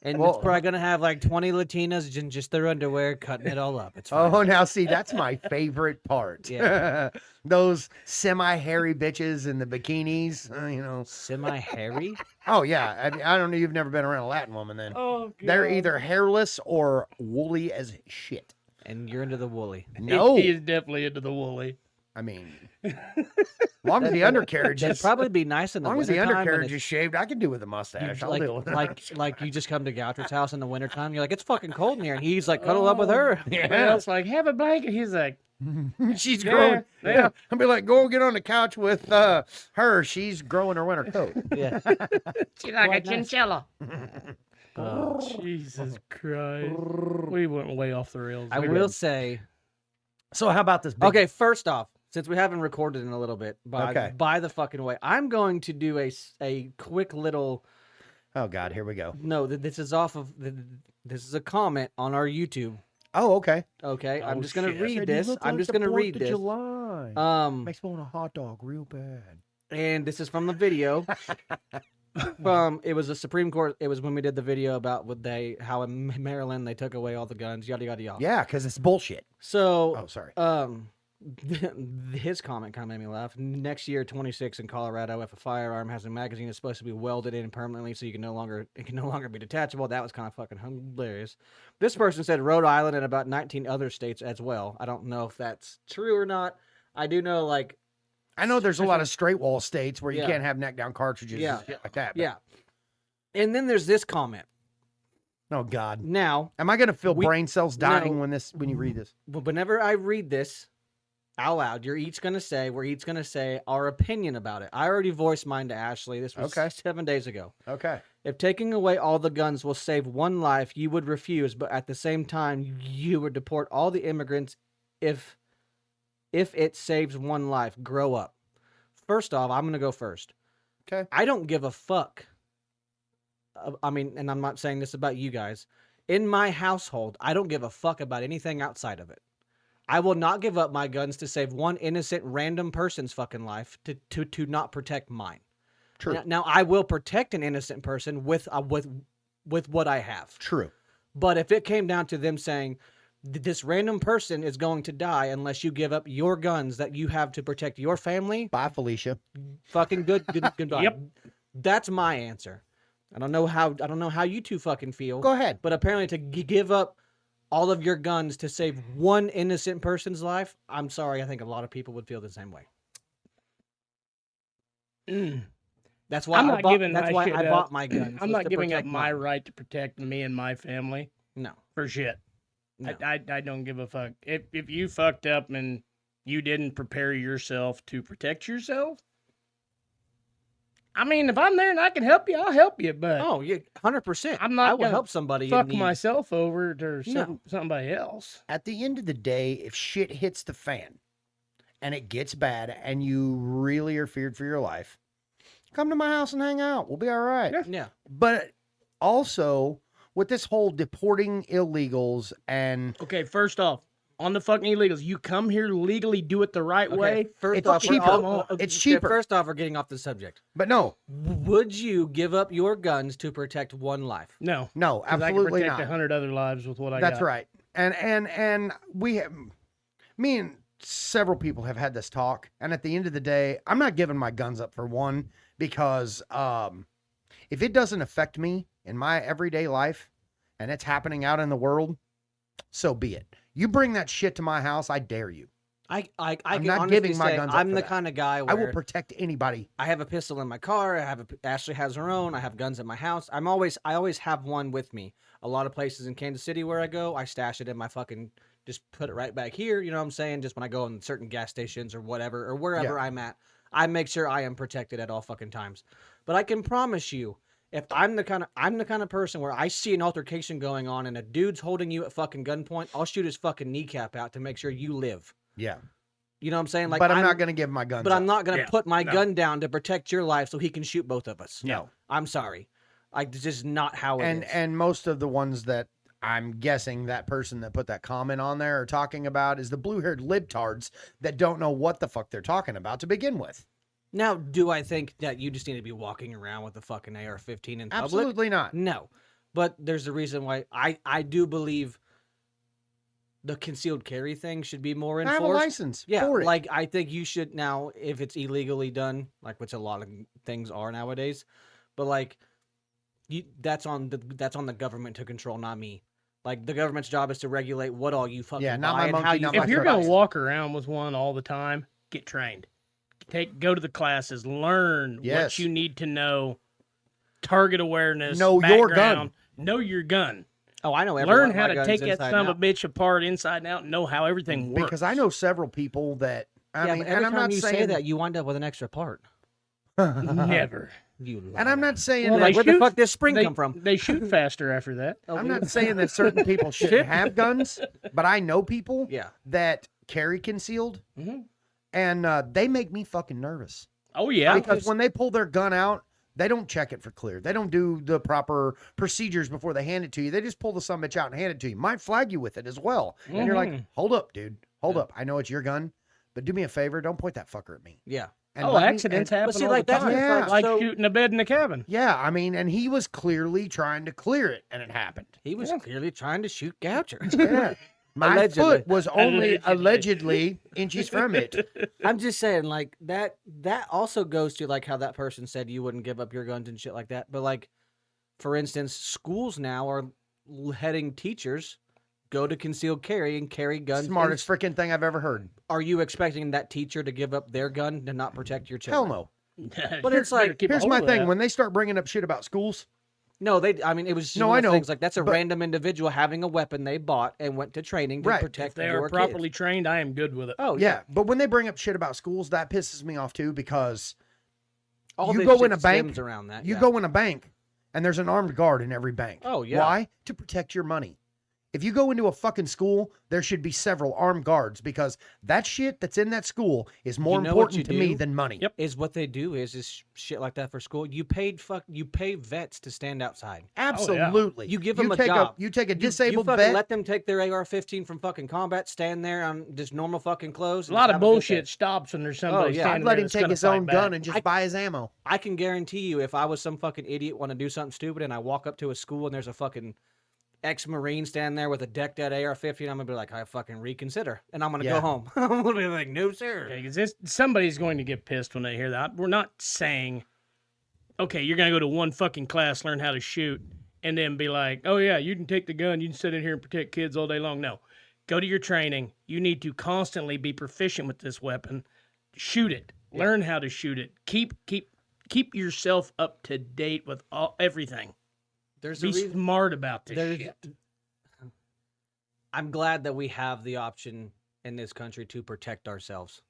And Well- it's probably gonna have like 20 Latinas in just their underwear cutting it all up. It's fine. Oh, now see, that's my favorite part. Yeah. Those semi-hairy bitches in the bikinis, you know. Semi-hairy? Oh, yeah. I don't know. You've never been around a Latin woman then. Oh, They're either hairless or woolly as shit. And you're into the woolly. No. He is definitely into the woolly. I mean, as long as the undercarriage That'd is, probably be nice in as the long as the wintertime when undercarriage it's- is shaved, I can do with a mustache. I'll like, deal with it. like you just come to Goucher's house in the wintertime, you're like, it's fucking cold in here. And he's like, cuddle up with her. Everybody else like, have a blanket. He's like, She's Yeah, growing. yeah. Yeah. I'll be like, go get on the couch with her. She's growing her winter coat. Yeah. she's like Quite a nice. chinchilla. Oh, Jesus Christ. We went way off the rails. I We will did. say, So how about this? Big, okay, first off, since we haven't recorded in a little bit, Okay. by the fucking way, I'm going to do a quick little, Oh God, here we go. no, this is off of, this is a comment on our YouTube. Oh, okay. Okay, I'm Oh, just gonna shit. read this. I'm just gonna read this. July. Makes me want a hot dog real bad. And this is from the video. It was a Supreme Court. It was when we did the video about how in Maryland they took away all the guns, yada yada yada. Yeah, because it's bullshit. So, Oh, sorry. his comment kind of made me laugh. Next year, 26 in Colorado, if a firearm has a magazine, it's supposed to be welded in permanently, so it can no longer be detachable. That was kind of fucking hilarious. This person said Rhode Island and about 19 other states as well. I don't know if that's true or not. I do know, like, I know there's a lot of straight wall states where you Yeah. can't have neck down cartridges Yeah. and shit like that. but- yeah. And then there's this comment. Oh God. Now, Am I gonna feel We- brain cells dying No. when you read this? whenever I read this, out loud. We're each gonna say our opinion about it. I already voiced mine to Ashley. This was Okay. 7 days ago. Okay. If taking away all the guns will save one life, you would refuse, but at the same time, you would deport all the immigrants if it saves one life. Grow up. First off, I'm going to go first. Okay. I don't give a fuck. I mean, and I'm not saying this about you guys. In my household, I don't give a fuck about anything outside of it. I will not give up my guns to save one innocent random person's fucking life to not protect mine. True. Now I will protect an innocent person with what I have. True. But if it came down to them saying this random person is going to die unless you give up your guns that you have to protect your family, Bye, Felicia. fucking goodbye. Yep. That's my answer. I don't know how you two fucking feel. Go ahead. But apparently to give up all of your guns to save one innocent person's life, I'm sorry, I think a lot of people would feel the same way. That's why I'm not giving that's my why shit I up. bought my guns. I'm was not to giving up protect my mine. right to protect me and my family No. for shit. No. I don't give a fuck. If you fucked up and you didn't prepare yourself to protect yourself, I mean, if I'm there and I can help you, I'll help you. But Oh, yeah, 100%. I'm not I will gonna help somebody in fuck need. myself over to No. somebody else. At the end of the day, if shit hits the fan and it gets bad and you really are feared for your life, come to my house and hang out. We'll be all right. Yeah. Yeah. But also, with this whole deporting illegals and Okay, first off, on the fucking illegals, you come here legally, do it the right way. First it's off, cheaper. okay, It's cheaper. First off, we're getting off the subject. but no, Would you give up your guns to protect one life? No, no, 'cause absolutely I can protect not. 100 other lives with what I That's got. right. And we have, me and several people have had this talk, and at the end of the day, I'm not giving my guns up for one because if it doesn't affect me in my everyday life and it's happening out in the world, so be it. You bring that shit to my house, I dare you. I I'm can not honestly giving my say guns up I'm for the that. kind of guy I where will protect anybody. I have a pistol in my car. Ashley has her own. I have guns at my house. I always have one with me. A lot of places in Kansas City where I go, I stash it in my fucking, just put it right back here. You know what I'm saying? Just when I go in certain gas stations or whatever, or wherever I'm at, I make sure I am protected at all fucking times. But I can promise you, if I'm the kind of person where I see an altercation going on and a dude's holding you at fucking gunpoint, I'll shoot his fucking kneecap out to make sure you live. Yeah. You know what I'm saying? Like, But I'm not going to give my guns But up. I'm not gonna Yeah, put my no. gun down to protect your life so he can shoot both of us. No. I'm sorry. Like, this is not how it is. And most of the ones that I'm guessing that person that put that comment on there are talking about is the blue-haired libtards that don't know what the fuck they're talking about to begin with. Now, do I think that you just need to be walking around with a fucking AR-15 in public? Absolutely not. No. But there's a reason why I do believe the concealed carry thing should be more I enforced. have a license Yeah, for it. like I think you should now, if it's illegally done, like which a lot of things are nowadays, but like that's on the government to control, not me. Like the government's job is to regulate what all you fucking Yeah, not buy my and how monkey, you not If my you're truck. gonna walk around with one all the time, get trained. Go to the classes, learn what Yes. you need to know, target awareness, Know your gun. background, know your gun. Oh, I know. Learn how to take that son of a bitch apart inside and out and know how everything works. Because I know several people that I Yeah, mean, but and every I'm time not you saying say that, you wind up with an extra part. Never. You and I'm not saying Well, that they where the shoot- fuck does spring they, come from? They shoot faster after that. I'm not saying that certain people shouldn't have guns, but I know people Yeah. that carry concealed, Mhm. and they make me fucking nervous. Oh yeah. Because when they pull their gun out, they don't check it for clear. They don't do the proper procedures before they hand it to you. They just pull the son of a bitch out and hand it to you. Might flag you with it as well. And you're like, Mhm. hold up, dude. Hold up. I know it's your gun, but do me a favor. Don't point that fucker at me. Yeah. And Oh, let me- accidents happen see, all like, the that's time. what it's Like so- shooting a bed in a cabin. Yeah, I mean, and he was clearly trying to clear it, and it happened. He was clearly trying to shoot Goucher. Yeah. My Allegedly. foot was only allegedly inches from it. I'm just saying, like, that also goes to, like, how that person said you wouldn't give up your guns and shit like that. But, like, for instance, schools now are heading teachers go to concealed carry and carry guns. Smartest freaking thing I've ever heard. Are you expecting that teacher to give up their gun to not protect your Hell children? no. But it's like, Here's my thing. When they start bringing up shit about schools, No, I mean, it was just No, one I of those know, things like that's a but- random individual having a weapon they bought and went to training to Right. protect If they your are kids. properly trained, I am good with it. Oh Yeah, but when they bring up shit about schools, that pisses me off too because all you this go shit in a bank, stems around that. you yeah. go in a bank, and there's an armed guard in every bank. Oh, yeah. Why? To protect your money. If you go into a fucking school, there should be several armed guards because that shit that's in that school is more You know what important you to me do? than money. Yep. Is what they do is shit like that for school. You pay vets to stand outside. Absolutely. You give them a take job. You take a You disabled fucking vet. let them take their AR-15 from fucking combat, stand there on just normal fucking clothes. A and lot just of have a good bullshit day. stops when there's somebody yeah. standing I'd let there him that's take gonna his fight own back. gun and just buy his ammo. I can guarantee you, if I was some fucking idiot want to do something stupid and I walk up to a school and there's a fucking ex-Marine standing there with a decked out AR-15, I'm gonna be like, I fucking reconsider, and I'm gonna Yeah. go home. I'm gonna be like, no sir. Okay, 'cause somebody's going to get pissed when they hear that. We're not saying, okay, you're gonna go to one fucking class, learn how to shoot, and then be like, oh yeah, you can take the gun, you can sit in here and protect kids all day long. No, go to your training. You need to constantly be proficient with this weapon. Shoot it. Learn how to shoot it. Keep yourself up to date with everything. There's Be a reason. smart about this There's- shit. I'm glad that we have the option in this country to protect ourselves.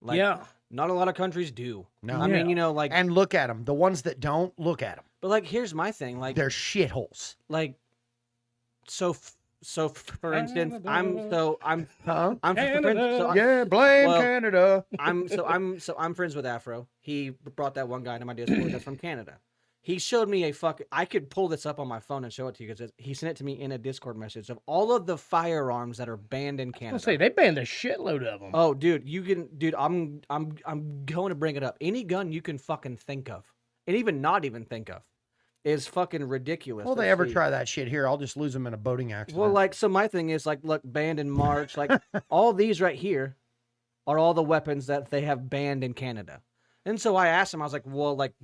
Like, Yeah. not a lot of countries do. No. I mean, like, And look at them. The ones that don't, look at them. but like, here's my thing. Like, They're shitholes. like, for instance, I'm so Huh? I'm friends, so Yeah, blame well, Canada. I'm friends with Afro. He brought that one guy to my Discord that's from Canada. He showed me I could pull this up on my phone and show it to you because he sent it to me in a Discord message of all of the firearms that are banned in I'll Canada. say they banned a shitload of them. Oh, dude, I'm going to bring it up. Any gun you can fucking think of, and even not even think of, is fucking ridiculous. Will they Let's ever see. try that shit here? I'll just lose them in a boating accident. Well, like, so my thing is like, look, banned in March. Like, all these right here are all the weapons that they have banned in Canada. And so I asked him, I was like, well, like,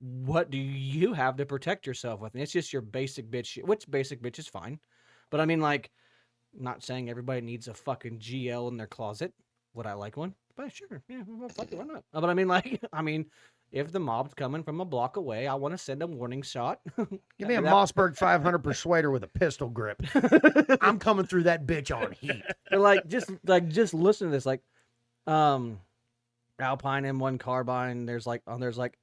what do you have to protect yourself with? And it's just your basic bitch shit, which basic bitch is fine. But I mean, like, not saying everybody needs a fucking GL in their closet. Would I like one? But sure, yeah, well, fuck it, why not? But I mean, like, if the mob's coming from a block away, I want to send a warning shot. Give me a that- Mossberg 500 Persuader with a pistol grip. I'm coming through that bitch on heat. But just listen to this. Like, Alpine M1 carbine. There's like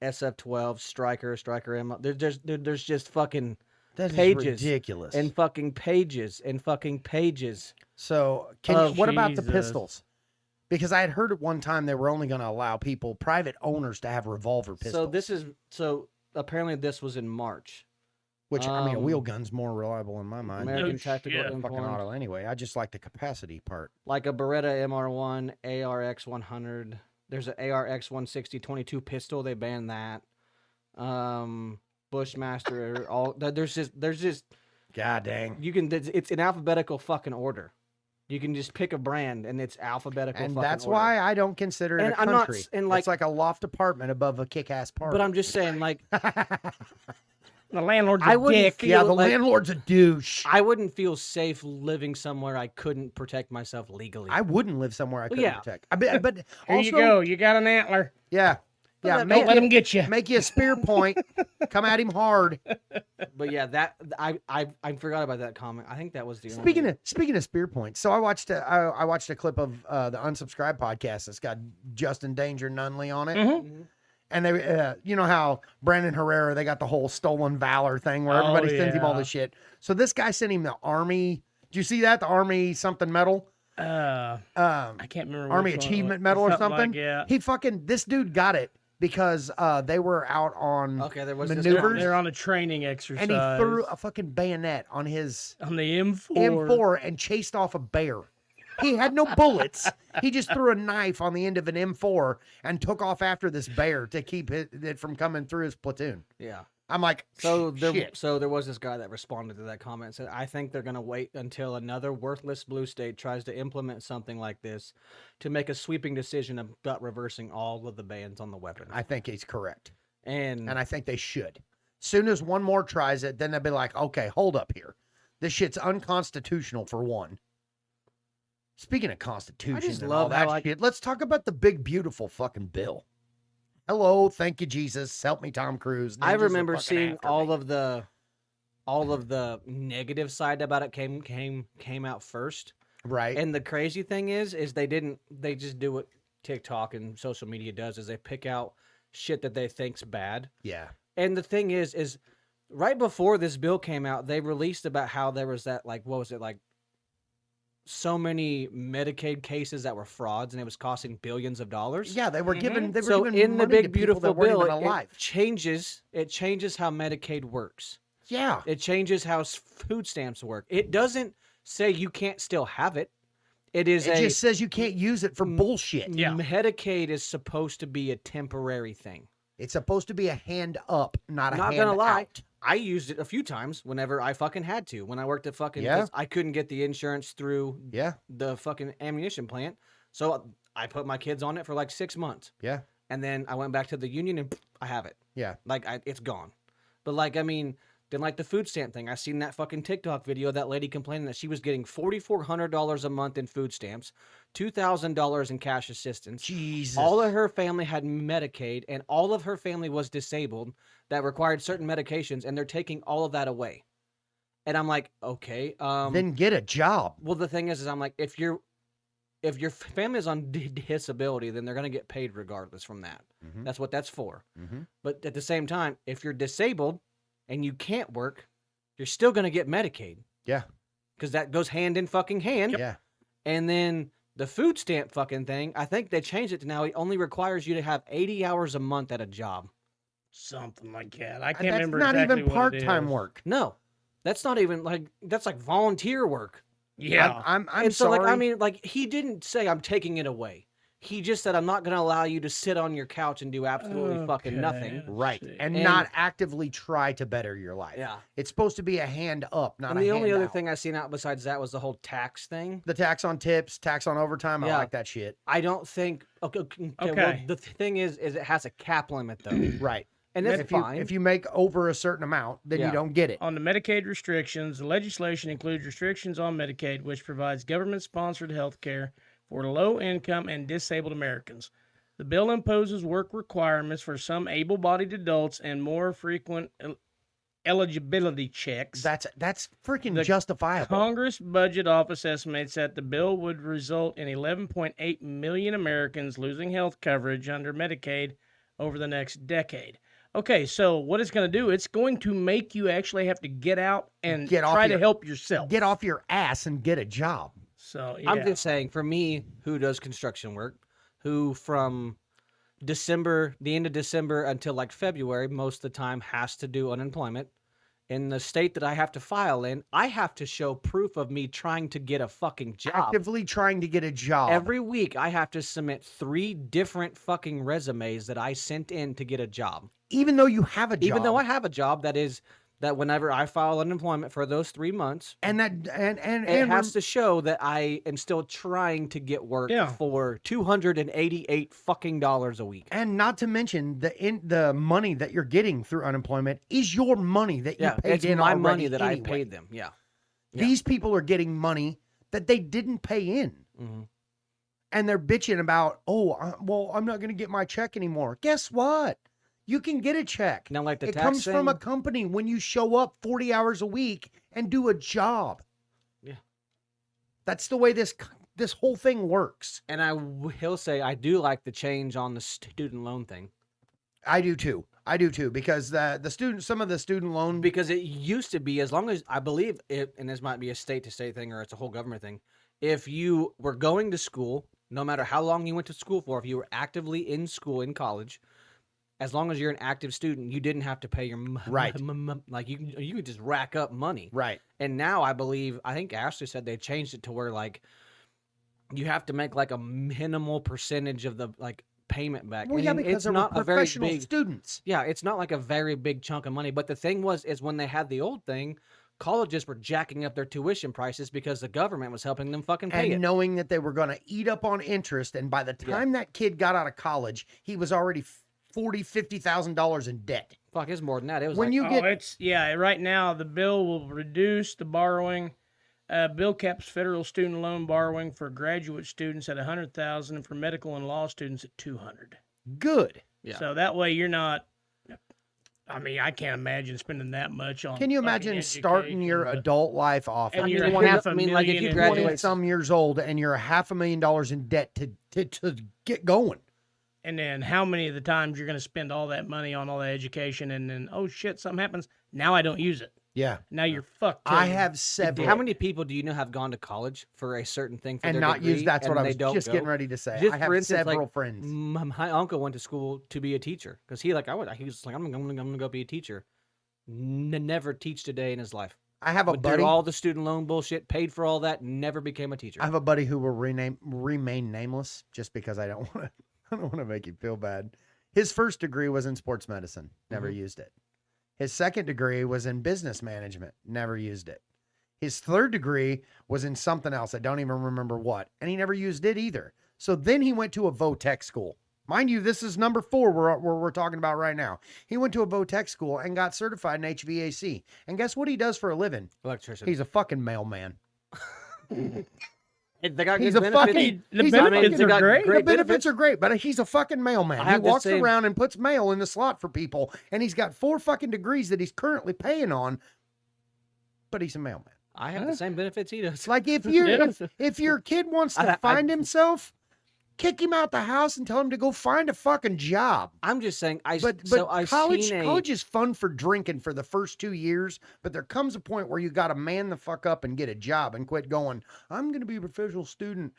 SF12 Striker ammo. There's just fucking That is pages ridiculous. and fucking pages and fucking pages. So, Oh, what about the Jesus. pistols? Because I had heard at one time they were only going to allow private owners, to have revolver pistols. So apparently this was in March. Which, I mean, a wheel um, gun's more reliable in my mind. American Oh, Tactical shit. Fucking Informed. auto anyway. I just like the capacity part. Like a Beretta MR1, ARX 100. There's an ARX 160 22 pistol. They banned that. Bushmaster. There's just God dang. it's in alphabetical fucking order. You can just pick a brand and it's alphabetical. And fucking that's order. why I don't consider it And a I'm not country. s- and, like- it's like a loft apartment above a kick-ass party. But I'm just saying, like, The landlord's I a wouldn't dick. feel yeah, the like- landlord's a douche. I wouldn't feel safe living somewhere I couldn't protect myself legally. I wouldn't live somewhere I couldn't yeah. protect. But Here also, you go. You got an antler. Yeah. Yeah, that- make Don't let it- him get you. Make you a spear point. Come at him hard. But yeah, that I forgot about that comment. I think that was the Speaking only... of spear points, so I watched a clip of the Unsubscribed podcast that's got Justin Danger Nunley on it, Mhm. and they you know how Brandon Herrera, they got the whole stolen valor thing where Oh, everybody sends him all yeah. this shit. So this guy sent him the Army. Did you see that, the Army something medal? I Um, can't remember. Army which one it Achievement was. Medal or Something something. Like, yeah. He this dude got it because they were out on Okay, there was this maneuvers, comment. They're on a training exercise. and he threw a fucking bayonet on his on the M4. M4 and chased off a bear. He had no bullets. He just threw a knife on the end of an M4 and took off after this bear to keep it from coming through his platoon. Yeah. I'm like, So shit. there was this guy that responded to that comment and said, I think they're going to wait until another worthless blue state tries to implement something like this to make a sweeping decision about reversing all of the bans on the weapons. I think he's correct. And And I think they should. Soon as one more tries it, then they'll be like, okay, hold up here. This shit's unconstitutional for one. Speaking of constitution just and love all that how shit, let's talk about the big, beautiful fucking bill. Hello, thank you, Jesus. Help me, Tom Cruise. I Ninjas are remember fucking seeing after all me. of the negative side about it came out first. Right. And the crazy thing is they just do what TikTok and social media does is they pick out shit that they think's bad. Yeah. And the thing is right before this bill came out, they released about how there was that like what was it like so many Medicaid cases that were frauds and it was costing billions of dollars. Yeah, they were giving So giving in the money to big people that beautiful weren't bill, even alive. it changes how Medicaid works. Yeah. It changes how food stamps work. It doesn't say you can't still have it. It is It a just says you can't use it for bullshit. Yeah. Medicaid is supposed to be a temporary thing. It's supposed to be a hand up, not a Not hand gonna lie, out. I used it a few times whenever I fucking had to. When I worked at fucking, Yeah. 'cause I couldn't get the insurance through Yeah. the fucking ammunition plant, so I put my kids on it for like 6 months, Yeah. and then I went back to the union and I have it. Yeah. Like it's gone. But like I mean, then like the food stamp thing, I seen that fucking TikTok video of that lady complaining that she was getting $4,400 a month in food stamps, $2,000 in cash assistance. Jesus. All of her family had Medicaid, and all of her family was disabled that required certain medications, and they're taking all of that away. And I'm like, okay. Then get a job. Well, the thing is I'm like, if your family is on disability, then they're gonna get paid regardless from that. Mhm. That's what that's for. Mhm. But at the same time, if you're disabled and you can't work, you're still gonna get Medicaid. Yeah. Because that goes hand in fucking hand. Yeah. And then the food stamp fucking thing, I think they changed it to now it only requires you to have 80 hours a month at a job. Something like that. I And can't that's remember not exactly even what it part-time is. work. No, that's not even like that's like volunteer work. Yeah. I'm And so sorry. like I mean like he didn't say I'm taking it away. He just said I'm not going to allow you to sit on your couch and do absolutely fucking Okay, nothing. let's right. see. And, And- not actively try to better your life. Yeah. It's supposed to be a hand up, not And a the hand only other out. thing I seen out besides that was the whole tax thing. The tax on tips, tax on overtime. I Yeah. like that shit. I don't think okay. Well, Okay. the thing is it has a cap limit though. Right. And that's if fine. if you make over a certain amount, then Yeah. you don't get it. On the Medicaid restrictions, the legislation includes restrictions on Medicaid, which provides government-sponsored health care for low-income and disabled Americans. The bill imposes work requirements for some able-bodied adults and more frequent eligibility checks. That's freaking The justifiable. Congress Budget Office estimates that the bill would result in 11.8 million Americans losing health coverage under Medicaid over the next decade. Okay, so what it's going to do, it's going to make you actually have to get out and Get off try to your- help yourself. Get off your ass and get a job. So, yeah. I'm just saying, for me, who does construction work, who from the end of December until like February, most of the time has to do unemployment. In the state that I have to file in, I have to show proof of me trying to get a fucking job. Actively trying to get a job. Every week, I have to submit 3 different fucking resumes that I sent in to get a job. Even though you have a job. Even though I have a job that whenever I file unemployment for those 3 months, and that and it has to show that I am still trying to get work Yeah. for $288 fucking dollars a week. and not to mention the money that you're getting through unemployment is your money that you Yeah, paid it's in my already money that I anyway. paid them. Yeah. These people are getting money that they didn't pay in. Mhm. And they're bitching about, well, I'm not going to get my check anymore. Guess what? You can get a check. Now, like the It tax comes from a thing- company when you show up 40 hours a week and do a job. Yeah. That's the way this whole thing works. And he'll say I do like the change on the student loan thing I do too. Because some of the student loan because it used to be as long as I believe it, and this might be a state to state thing or it's a whole government thing. If you were going to school, no matter how long you went to school for, if you were actively in school in college, as long as you're an active student, you didn't have to pay your Right. like you could just rack up money. right. And now I think Ashley said they changed it to where like you have to make like a minimal percentage of the like payment back. Well, And yeah, then because it's they're not a very professional big students. yeah, it's not like a very big chunk of money. But the thing is when they had the old thing, colleges were jacking up their tuition prices because the government was helping them fucking pay And it. knowing that they were going to eat up on interest, and by the time that kid got out of college, he was already $50,000 in debt. Fuck, it's more than that. It was When like, you get it's right now the bill will reduce the borrowing. Bill caps federal student loan borrowing for graduate students at $100,000 and for medical and law students at $200,000. good, Yeah. So that way you're not. I mean, I can't imagine spending that much on. Can you fucking imagine starting your education, but- adult life off And at you're 20 half a I mean, like, if million you in graduate- debt, some years old and you're $500,000 in debt to get going? and then how many of the times you're going to spend all that money on all that education, and then oh shit, something happens. Now I don't use it. Yeah. Now you're fucked. till I you- have several. How many people do you know have gone to college for a certain thing for and their not degree, use that's what and I they was don't just go? getting ready to say. Just I have for instance, several like, friends. My uncle went to school to be a teacher because he was like, I'm gonna go be a teacher. Never teached a day in his life. I have a Went buddy. through all the student loan bullshit, paid for all that, never became a teacher. I have a buddy who will remain nameless just because I don't want to. I don't want to make you feel bad. His first degree was in sports medicine. Never used it. His second degree was in business management. Never used it. His third degree was in something else. I don't even remember what, and he never used it either. So then he went to a VOTEC school. Mind you, this is number 4 we're talking about right now. He went to a VOTEC school and got certified in HVAC. And guess what he does for a living? Electrician. He's a fucking mailman. They got He's good a benefits. fucking. The he's a benefits fucking- are got great. great The benefits benefits. are great, but he's a fucking mailman. I He have the walks same- around and puts mail in the slot for people, and he's got 4 fucking degrees that he's currently paying on, but he's a mailman. I have the same benefits he does. It's like if you Yeah. if your kid wants to I- find himself, kick him out the house and tell him to go find a fucking job. I'm just saying. But I've college seen college is fun for drinking for the first 2 years, but there comes a point where you got to man the fuck up and get a job and quit going, I'm going to be a professional student.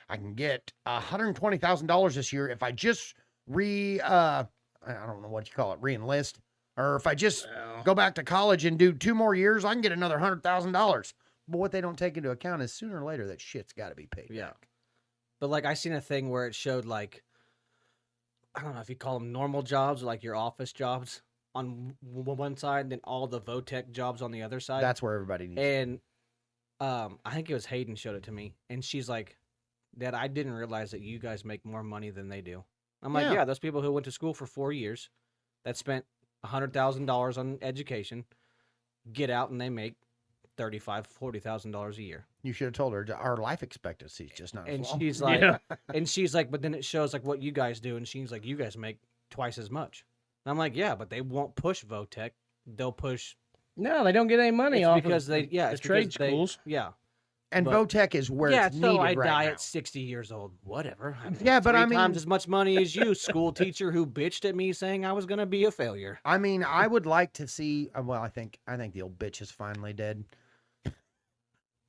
I can get $120,000 this year if I just I don't know what you call it, re-enlist, or if I just Well, go back to college and do 2 more years, I can get another $100,000. But what they don't take into account is sooner or later that shit's got to be paid. Yeah. But like I seen a thing where it showed like, I don't know if you call them normal jobs or like your office jobs on one side, and then all the VOTEC jobs on the other side. That's where everybody needs. And I think it was Hayden showed it to me, and she's like, Dad, I didn't realize that you guys make more money than they do. I'm like, Yeah. yeah, those people who went to school for 4 years that spent $100,000 on education get out and they make $35,000-$40,000 a year. You should have told her our life expectancy is just not. And as long. she's like, yeah. but then it shows like what you guys do, and she's like, you guys make twice as much. And I'm like, yeah, but they won't push VOTEC. They'll push No, they don't get any money it's off because of they the it's trade because they- schools. Yeah, And but- VOTEC is where yeah. it's So needed I right die now. at 60 years old. Whatever. I Yeah, but I 3 times mean- as much money as you, school teacher who bitched at me saying I was gonna be a failure. I mean, I would like to see. Well, I think the old bitch is finally dead.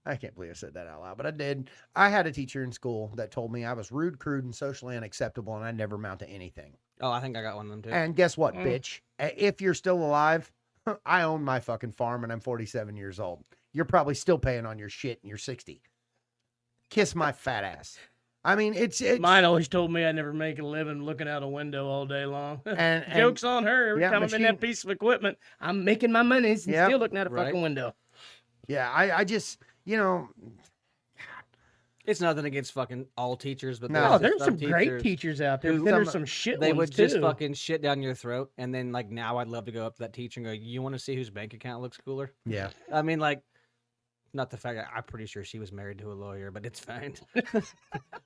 I can't believe I said that out loud, but I did. I had a teacher in school that told me I was rude, crude, and socially unacceptable, and I'd never amount to anything. Oh, I think I got one of them too. And guess what, Mm. bitch? If you're still alive, I own my fucking farm, and I'm 47 years old. You're probably still paying on your shit, and you're 60. Kiss my fat ass. I mean, it's Mine always told me I'd never make a living looking out a window all day long. and Joke's on her. Every yeah, time I'm in that piece of equipment, I'm making my money and Yep. still looking out a Right. fucking window. yeah, I just It's nothing against fucking all teachers, but No, Oh, there's there's some great teachers teachers out there. who- But there's some- some shit They ones would just too. fucking shit down your throat, and then like now I'd love to go up to that teacher and go, "You want to see whose bank account looks cooler?" yeah. I mean, like, not the fact that I'm pretty sure she was married to a lawyer, but it's fine.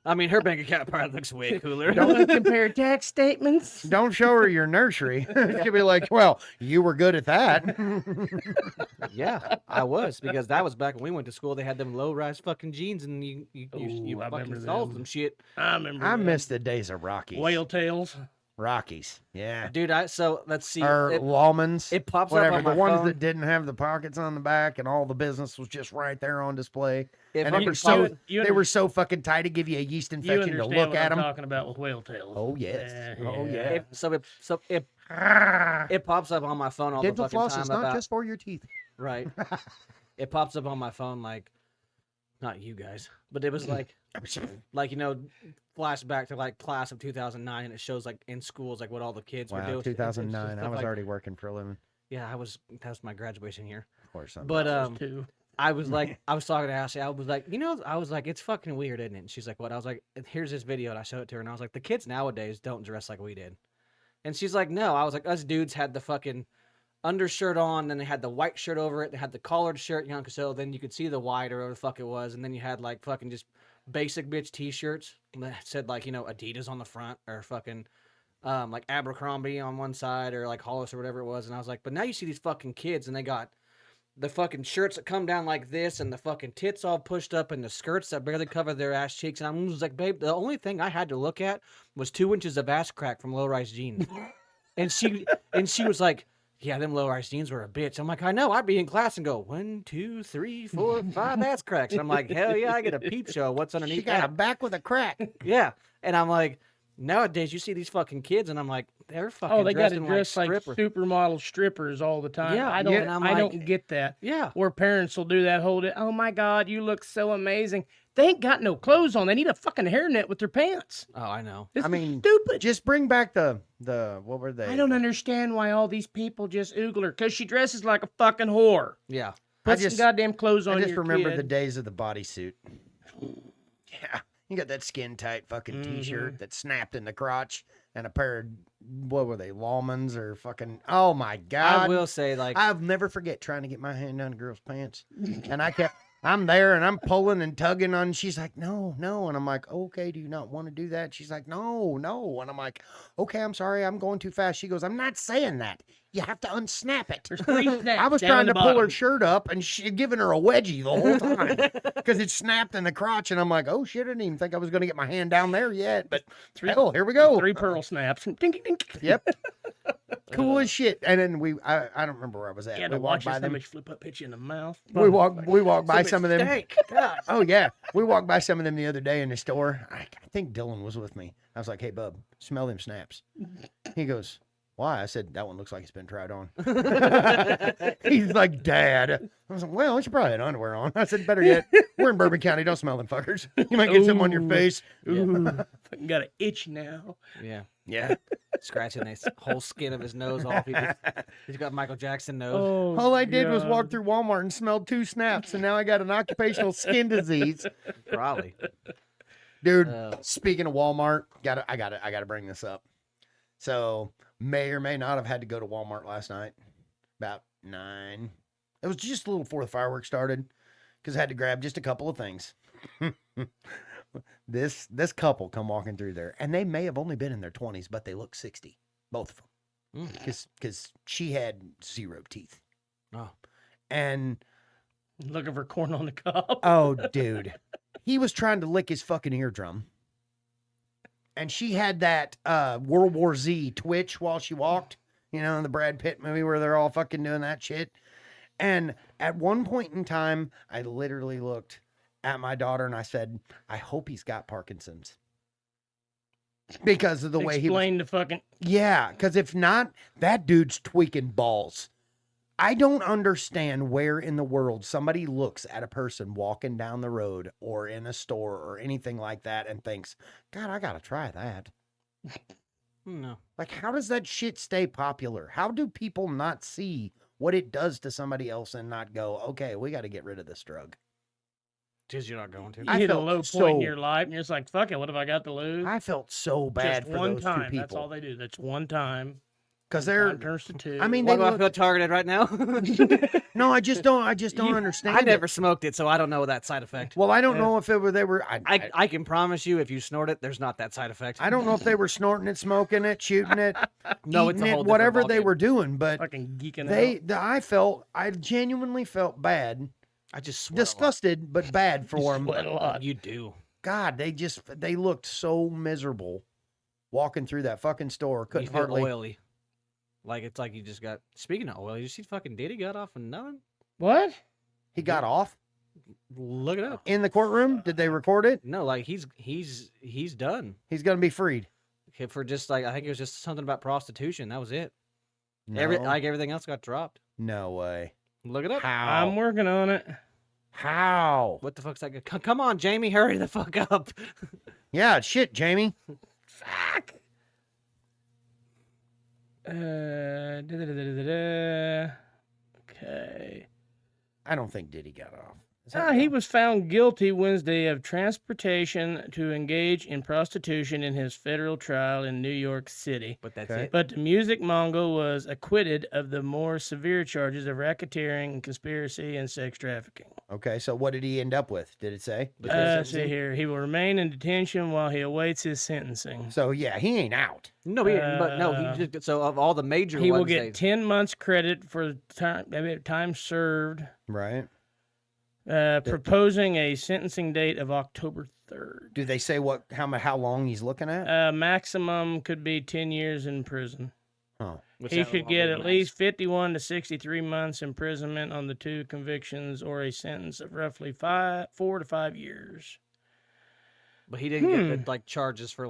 I mean, her bank account probably looks way cooler. Don't want to compare tax statements. Don't show her your nursery. She'll be like, well, you were good at that. Yeah, I was, because that was back when we went to school. They had them low-rise fucking jeans, and you Ooh, I fucking remember sold them. them shit. I remember. I that. miss the days of Rockies. whale tails. Rockies. Yeah. Dude, so let's see. Or It, Lawmans. it pops Whatever. up on The my ones phone. that didn't have the pockets on the back and all the business was just right there on display. It And they fucking were pops- so you they were so fucking tight to give you a yeast You infection to understand look what at I'm them. talking about with whale tails. Oh yes. Oh yeah. It pops up on my phone all Dental the fucking floss time is not about just for your teeth. right. It pops up on my phone like, not you guys, but it was like flashback to like class of 2009, and it shows like in schools like what all the kids were Wow, doing. It's just 2009. I stuff was like- already working for a living. Yeah, that was my graduation year. Of course. But Too. I was like, I was talking to Ashley. I was like, it's fucking weird, isn't it? And she's like, what? I was like, here's this video, and I showed it to her, and I was like, the kids nowadays don't dress like we did. And she's like, no. I was like, us dudes had the fucking undershirt on, then they had the white shirt over it, they had the collared shirt, so then you could see the white or whatever the fuck it was, and then you had like fucking just basic bitch t-shirts that said like, Adidas on the front or fucking like Abercrombie on one side or like Hollis or whatever it was, and I was like, but now you see these fucking kids and they got the fucking shirts that come down like this and the fucking tits all pushed up and the skirts that barely cover their ass cheeks, and I was like, babe, the only thing I had to look at was 2 inches of ass crack from low-rise jeans, and she was like, yeah, them low-rise jeans were a bitch. I'm like, I know. I'd be in class and go 1, 2, 3, 4, 5 ass cracks, and I'm like, hell yeah, I get a peep show. What's underneath She got a that? back with a crack. Yeah, and I'm like, nowadays you see these fucking kids, and I'm like, they're fucking They got to dressed in dress like strippers. supermodel strippers all the time. Yeah, I don't. and I'm I like- don't get that. Yeah, Where parents will do that whole day. Oh my God, you look so amazing. They ain't got no clothes on. They need a fucking hairnet with their pants. oh, I know. This I is mean, stupid. Just bring back the what were they? I don't understand why all these people just oogle her because she dresses like a fucking whore. Yeah, Put just- some goddamn clothes on. I just your remember kid. the days of the bodysuit. Yeah, you got that skin tight fucking t-shirt that snapped in the crotch and a pair of what were they, Lawmans or fucking? Oh my god! I will say like I'll never forget trying to get my hand down a girl's pants, and I'm there and I'm pulling and tugging on. She's like, no, no. And I'm like, okay, do you not want to do that? She's like, no, no. And I'm like, okay, I'm sorry. I'm going too fast. She goes, I'm not saying that. You have to unsnap it. There's 3 snaps I was down trying the to pull her bottom. shirt up and she giving her a wedgie the whole time because it snapped in the crotch. And I'm like, oh shit, I didn't even think I was going to get my hand down there yet. But hell, here we go. 3 pearl snaps. Ding, ding, ding. Yep. Cool as shit. And then I don't remember where I was at. You had We to walked watch by this them. image flip up, hit you in the mouth. We walked by some of them. stank. God. Oh yeah, we walked by some of them the other day in the store. I think Dylan was with me. I was like, "Hey, bub, smell them snaps." He goes, "Why?" I said, "That one looks like it's been tried on." He's like, "Dad." I was like, "Well, you should probably have underwear on." I said, "Better yet, we're in Bourbon County. Don't smell them fuckers. You might get some on your Ooh. face." Ooh, fucking got an itch now. Yeah, Yeah. scratching the whole skin of his nose off. He's got Michael Jackson nose. Oh, All I did was walk God. through Walmart and smelled 2 snaps, and now I got an occupational skin disease. Probably. Dude, Uh, speaking of Walmart, I gotta bring this up. So may or may not have had to go to Walmart last night, about 9. It was just a little before the fireworks started, because I had to grab just a couple of things. This couple come walking through there, and they may have only been in their 20s, but they look 60, both of them, because she had 0 teeth, Oh, and Looking for corn on the cob. oh, dude. He was trying to lick his fucking eardrum. And she had that World War Z twitch while she walked. You know, in the Brad Pitt movie where they're all fucking doing that shit. And at one point in time, I literally looked at my daughter and I said, I hope he's got Parkinson's. Because of the way he was. Explain the fucking. Yeah, because if not, that dude's tweaking balls. I don't understand where in the world somebody looks at a person walking down the road or in a store or anything like that and thinks, God, I gotta try that. no. Like, how does that shit stay popular? How do people not see what it does to somebody else and not go, okay, we got to get rid of this drug? Because you're not going to. You I hit a felt low point so- in your life, and you're just like, "Fuck it, what have I got to lose?" I felt so bad Just for one those time. two That's all people. they do. That's one time. Because One they're, time turns to 2. I mean, Why they do I look, feel targeted right now? no, I just don't understand. I it. never smoked it, so I don't know that side effect. Well, I don't know if they were, I can promise you, if you snort it, there's not that side effect. I don't know if they were snorting it, smoking it, shooting it, No, it's eating a it, whole different whatever they ballgame. were doing. But fucking geeking out. I genuinely felt bad, I just sweat disgusted, but bad for them. Sweat a a lot. lot. You do. God, they looked so miserable walking through that fucking store. You Couldn't feel hardly. oily. Like it's like you just got. Speaking of oil, you see fucking Diddy got off and nothing. What? He got off Look it up. in the courtroom. Did they record it? No, like he's done. He's gonna be freed. Okay, for just like I think it was just something about prostitution. That was it. No, Everything else got dropped. no way. Look it up. How? I'm working on it. How? What the fuck's that? Come on, Jamie, hurry the fuck up. Yeah, shit, Jamie. Fuck. Da-da-da-da-da-da. Okay. I don't think Diddy got off. He was found guilty Wednesday of transportation to engage in prostitution in his federal trial in New York City. But that's Okay. it. But the music mogul was acquitted of the more severe charges of racketeering, conspiracy, and sex trafficking. Okay, so what did he end up with? Did it say? See here. He will remain in detention while he awaits his sentencing. So yeah, he ain't out. No, he just so of all the major He ones, will get 10 months credit for time served, Right. proposing a sentencing date of October 3rd. Do they say how long he's looking at? Maximum could be 10 years in prison. Oh. He should get at least 51 to 63 months imprisonment on the 2 convictions, or a sentence of roughly 4 to 5 years. But he didn't get the charges for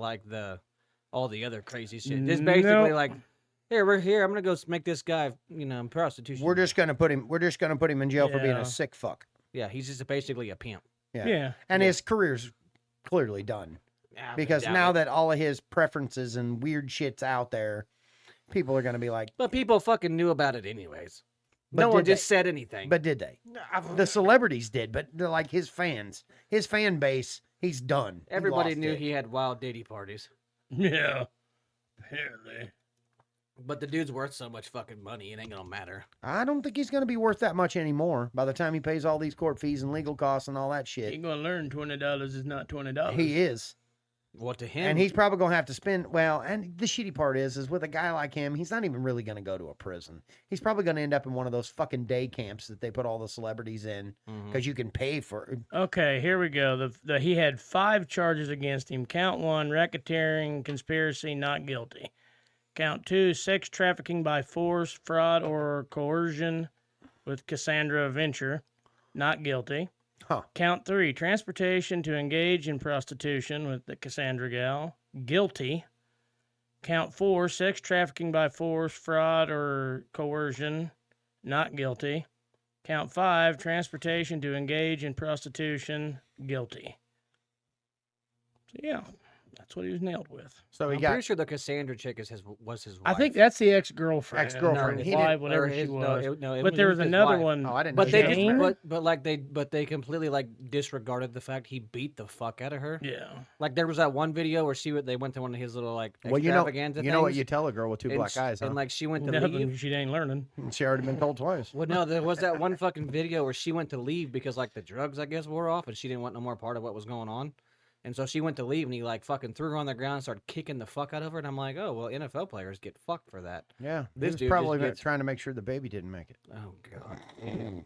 all the other crazy shit. Just basically we're here. I'm gonna go make this guy, in prostitution. We're just gonna put him in jail for being Yeah. a sick fuck. Yeah, he's just basically a pimp. Yeah. And his career's clearly done Yeah, because now that all of his preferences and weird shit's out there, people are gonna be like, But people fucking knew about it anyways. But No one did just said anything. but did they? The celebrities did, but they're like his fans, his fan base, he's done. He everybody lost knew it. he had wild Diddy parties. Yeah. Apparently. But the dude's worth so much fucking money, it ain't gonna matter. I don't think he's gonna be worth that much anymore by the time he pays all these court fees and legal costs and all that shit. You're going to learn $20 is not $20. He is. What to him? And he's probably going to have to spend, and the shitty part is with a guy like him, he's not even really going to go to a prison. He's probably going to end up in one of those fucking day camps that they put all the celebrities in because you can pay for. Okay, here we go. He had 5 charges against him. Count 1, racketeering, conspiracy, not guilty. Count 2, sex trafficking by force, fraud, or coercion with Cassandra Venture, not guilty. Huh. Count 3, transportation to engage in prostitution with the Cassandra gal, guilty. Count 4, sex trafficking by force, fraud, or coercion, not guilty. Count 5, transportation to engage in prostitution, guilty. So, yeah, that's what he was nailed with. So he I'm got pretty sure the Cassandra chick was his wife. I think that's the ex-girlfriend. Ex-girlfriend. Or He wife, didn't- whatever or she his- was. it But there was his another wife. one. Oh, I didn't But know they that. Jane? but they completely disregarded the fact he beat the fuck out of her. Yeah. Like there was that one video where they went to one of his little Well, extravaganza you know what things, you tell a girl with 2 and black sh- eyes, huh? and like she went to Nothing. leave. She ain't learning. She already been told twice. Well, no, there was that one fucking video where she went to leave because like the drugs I guess wore off and she didn't want no more part of what was going on. And so she went to leave, and he like fucking threw her on the ground and started kicking the fuck out of her. And I'm like, oh well, NFL players get fucked for that. Yeah, This this dude was probably just gets- trying to make sure the baby didn't make it. Oh god.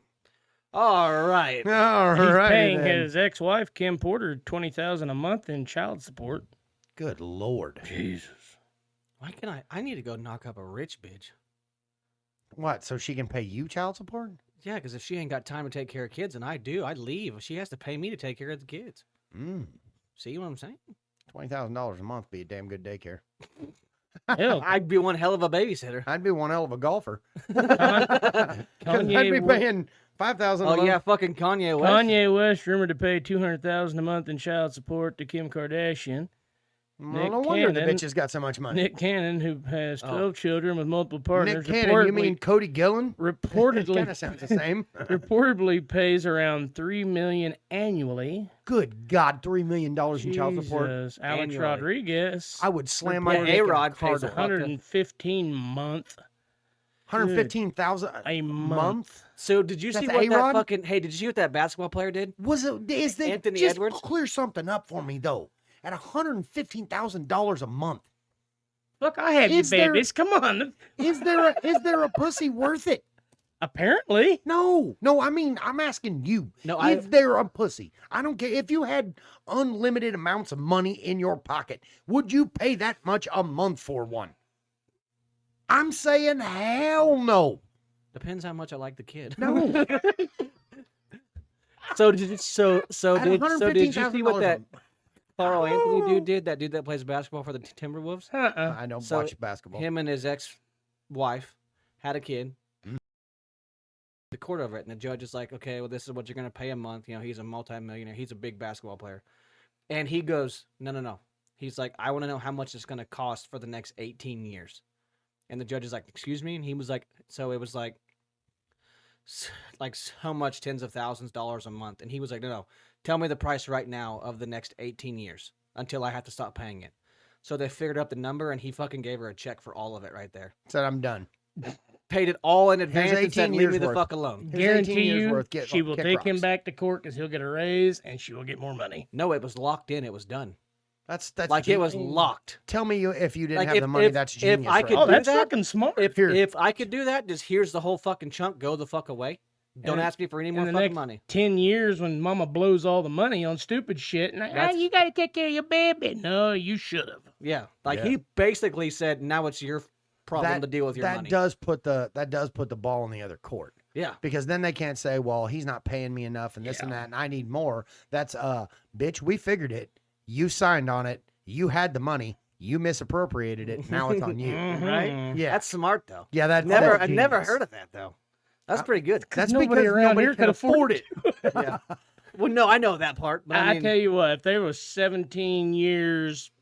All right. All He's right, paying then. his ex-wife Kim Porter $20,000 a month in child support. Good lord. Jesus. Why can I need to go knock up a rich bitch. What? So she can pay you child support? Yeah, because if she ain't got time to take care of kids, and I do, I'd leave. She has to pay me to take care of the kids. See what I'm saying? $20,000 a month be a damn good daycare. Hell, I'd be one hell of a babysitter. I'd be one hell of a golfer. Kanye, I'd be paying $5,000 a Oh month. yeah, fucking Kanye West. Kanye West rumored to pay $200,000 a month in child support to Kim Kardashian. Well, no wonder the Cannon- bitch has got so much money. Nick Cannon, who has Oh. 12 children with multiple partners, Nick Cannon, you mean Cody Gillen? reportedly Kind of sounds the same. reportedly pays around $3 million annually. Good God, $3 million in child support. Jesus. Alex Annually. Rodriguez, I would slam my Yeah, dick in A-Rod car pays door. a hundred. 115 month 115,000 a a month. month. So did you That's see what A-Rod? that fucking? Hey, did you see what that basketball player did? Was it? Is that Anthony just Edwards? clear something up for me though? At $115,000 a month, Look, I have you Is there- babies. Come on. is there a pussy worth it? Apparently. No, I mean, I'm asking you. No, Is there a pussy? I don't care if you had unlimited amounts of money in your pocket. Would you pay that much a month for one? I'm saying hell no. Depends how much I like the kid. No. So did you, so At did you see $115,000 what that a- Carl Anthony dude did? That dude that plays basketball for the Timberwolves. I don't So, watch basketball. Him and his ex-wife had a kid. The court over it, and the judge is like, "Okay, well, this is what you're going to pay a month. You know, he's a multimillionaire. He's a big basketball player." And he goes, "No. He's like, I want to know how much it's going to cost for the next 18 years." And the judge is like, "Excuse me?" And he was like, "So it was like like so much tens of thousands of dollars a month, and he was like, no, tell me the price right now of the next 18 years until I have to stop paying it. So they figured out the number, and he fucking gave her a check for all of it right there. Said I'm done. Paid it all in advance and 18 said, leave years me the worth. fuck alone. Here's 18 Guarantee years you, worth, she will kick take him rocks. back to court because he'll get a raise and she will get more money. No, it was locked in. It was done. That's Like it was genius. locked. Tell me if you didn't Like, have the money, that's if genius. I right could Oh, do there. that's that? fucking smart. Here. If I could do that, just here's the whole fucking chunk. Go the fuck away. Don't And- ask me for any more the fucking next money. 10 years when mama blows all the money on stupid shit, and That's- you got to take care of your baby. No, you should have. Yeah, like Yeah. he basically said, now it's your problem to deal with your that money. does put the ball in the other court, Yeah, because then they can't say, well, he's not paying me enough and this and that, and I need more. That's bitch, we figured it. You signed on it. You had the money. You misappropriated it. Now it's on you. right. Yeah, That's smart though. yeah. That's I never heard of that though. That's pretty good. That's Nobody because around nobody here can could afford it. Yeah. Well, no, I know that part, but I I mean, tell you what, if there was 17 years,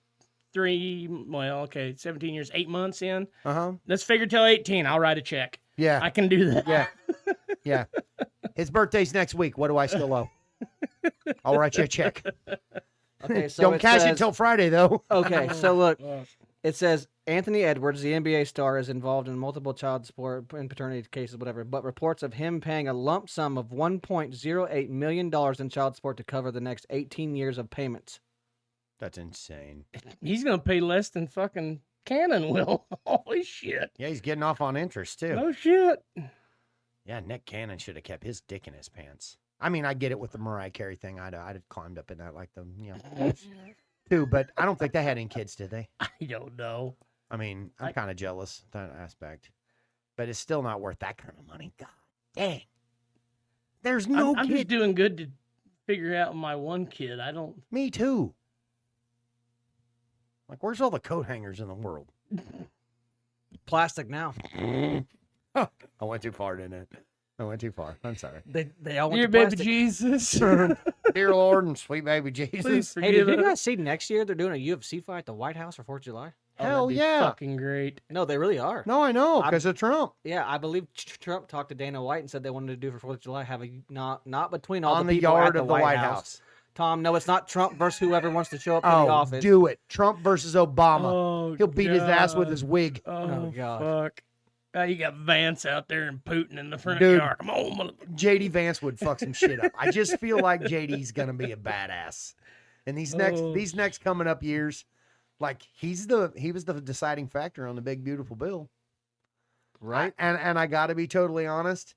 17 years, 8 months in, let's figure till 18. I'll write a check. Yeah, I can do that. yeah, yeah. His birthday's next week. What do I still owe? I'll write you a check. okay, so Don't it cash says, it till Friday though. Okay, so look, Well, it says Anthony Edwards, the NBA star, is involved in multiple child support and paternity cases, whatever. But reports of him paying a lump sum of $1.08 million in child support to cover the next 18 years of payments. That's insane. he's going to pay less than fucking Cannon will. Holy shit. Yeah, he's getting off on interest too. No shit. Yeah, Nick Cannon should have kept his dick in his pants. I mean, I get it with the Mariah Carey thing. I'd have climbed up in that like the too, but I don't think they had any kids, did they? I don't know. I mean, I'm kind of jealous that aspect, but it's still not worth that kind of money. God dang, there's no I'm kid. just doing good to figure out my one kid. I don't. Me too. Like, where's all the coat hangers in the world? Plastic now. I went too far, didn't it? I went too far. I'm sorry. They all went Dear to baby plastic. Jesus. Dear Lord and sweet baby Jesus. Please Hey, did forgive you us. guys see next year they're doing a UFC fight at the White House for 4th of July? Oh, Hell that'd be yeah. Fucking great. No, they really are. No, I know, because of Trump. Yeah, I believe Trump talked to Dana White and said they wanted to do for 4th of July, have a not between all On the the people yard at of the White House. Tom, no, it's not Trump versus whoever wants to show up in the Oh, office. do it. Trump versus Obama. Oh, He'll beat his ass with God. his wig. Oh, God. fuck. You got Vance out there and Putin in the front Dude. yard. Come on, mother- JD Vance would fuck some shit up. I just feel like JD's gonna be a badass. And these next coming up years, like he was the deciding factor on the big beautiful bill. Right? And I gotta be totally honest.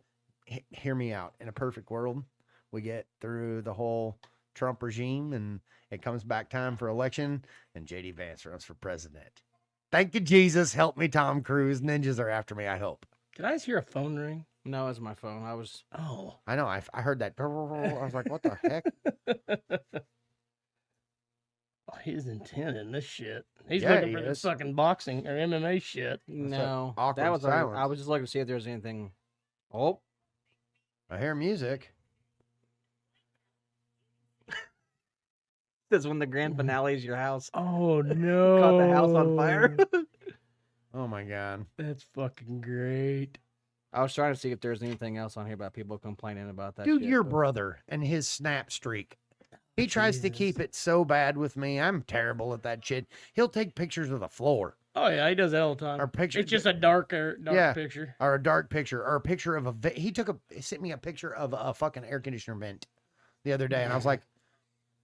Hear me out. In a perfect world, we get through the whole Trump regime and it comes back time for election and JD Vance runs for president. Thank you, Jesus. Help me, Tom Cruise. Ninjas are after me, I hope. Did I just hear a phone ring? No, it's my phone. I was. Oh. I know. I heard that. I was like, what the heck? Oh, he's intending this shit. He's Yeah, looking he for is. this fucking boxing or MMA shit. No, awkward that was. silence. I was just looking to see if there was anything. Oh, I hear music. this is when the grand finale is your house. Oh no. Caught the house on fire. Oh my God. That's fucking great. I was trying to see if there's anything else on here about people complaining about that. Dude, shit, your but- brother and his snap streak. He tries to Jesus. keep it so bad with me. I'm terrible at that shit. He'll take pictures of the floor Oh yeah, he does that all the time. or picture. It's just a dark Yeah. picture. or a dark picture or a picture of a he sent me a picture of a fucking air conditioner vent the other day and I was like,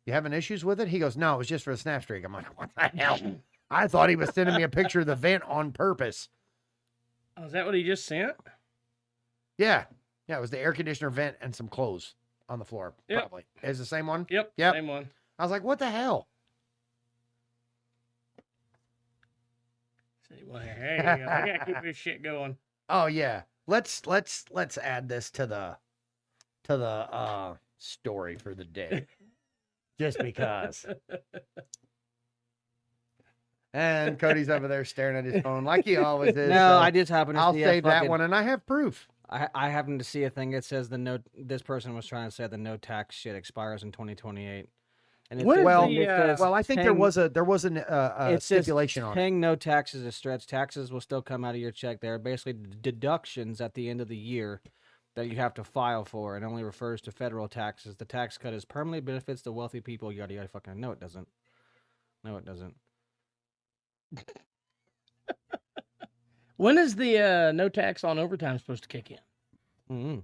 you having issues with it? He goes, no, it was just for a snap streak. I'm like, what the hell? I thought he was sending me a picture of the vent on purpose. Oh, is that what he just sent? Yeah, it was the air conditioner vent and some clothes on the floor. Yep. Probably is the same one. Yep. Yep. Same one. I was like, what the hell? See, well, there you go. I gotta keep this shit going. Oh yeah, let's add this to the story for the day, just because. And Cody's over there staring at his phone like he always is. No, so I just happened to I'll see save a that fucking- one, and I have proof. I happened to see a thing. It says this person was trying to say the no tax shit expires in 2028. And it What says- is Well, the, it says Well, I think paying- there was a it says stipulation on it. paying no taxes is stretch. Taxes will still come out of your check. There are basically deductions at the end of the year that you have to file for and only refers to federal taxes. The tax cut is permanently benefits the wealthy people. Yada yada. Fucking no, it doesn't. No, it doesn't. When is the no tax on overtime supposed to kick in? Mm-hmm.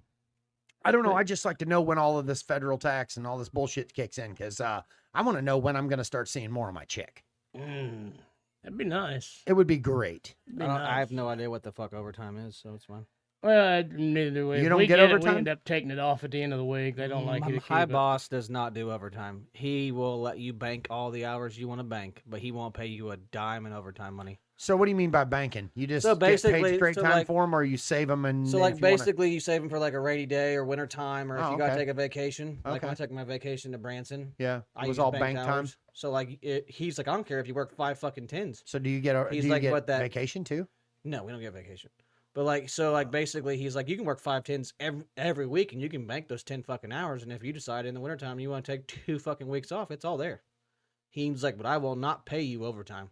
I don't know. I just like to know when all of this federal tax and all this bullshit kicks in because I want to know when I'm going to start seeing more of my check. That'd be nice. It would be great. It'd be I have nice. no idea what the fuck overtime is, so it's fine. Well, neither do we. You If don't we get it, we overtime? end up taking it off at the end of the week. They don't like you to My keep it. boss does not do overtime. He will let you bank all the hours you want to bank, but he won't pay you a dime in overtime money. So what do you mean by banking? You just So get paid basically- straight so time like- for them, or you save them and So then like if you wanna- basically you save them for like a rainy day or winter time, or if Oh, you gotta okay. take a vacation. Like when I Okay. took my vacation to Branson, yeah, I it was used all bank time. hours. So like he's like, I don't care if you work 5 fucking tens. So do you get a He's do you like, get what that- vacation too? No, we don't get vacation. But like, so like basically he's like, you can work 5 tens every week and you can bank those 10 fucking hours. And if you decide in the wintertime you want to take 2 fucking weeks off, it's all there. He's like, but I will not pay you overtime.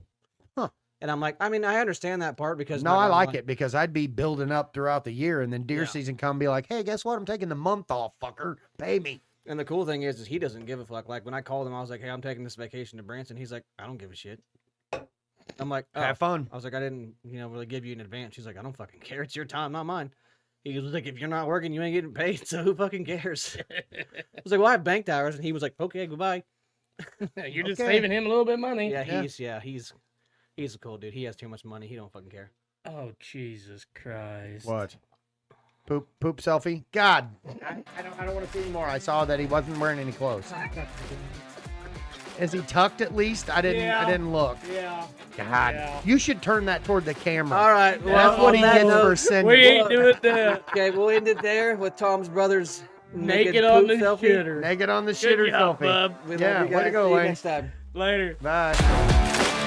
Huh. And I'm like, I mean, I understand that part because No, my I bottom like line- it because I'd be building up throughout the year, and then deer Yeah. season come, be like, hey, guess what? I'm taking the month off, fucker. Pay me. And the cool thing is he doesn't give a fuck. Like when I called him, I was like, hey, I'm taking this vacation to Branson. He's like, I don't give a shit. I'm like, oh. Have fun. I was like, I didn't, really give you in advance. She's like, I don't fucking care. It's your time, not mine. He was like, if you're not working, you ain't getting paid. So who fucking cares? I was like, well, I have banked hours. And he was like, okay, goodbye. You're just Okay. saving him a little bit of money. Yeah, he's a cool dude. He has too much money. He don't fucking care. Oh, Jesus Christ. What? Poop selfie? God, I don't want to see anymore. I saw that he wasn't wearing any clothes. Is he tucked at least? I didn't look. Yeah. God, Yeah. you should turn that toward the camera. All right. That's Well, what he on that gets note- for sending. We ain't doing that. Okay, we'll end it there with Tom's brother's Naked on the poop selfie. shitter. Naked on the Good shitter job, selfie. bub. We love Yeah, you way to guys. go, See you Wayne. next time. Later. Bye.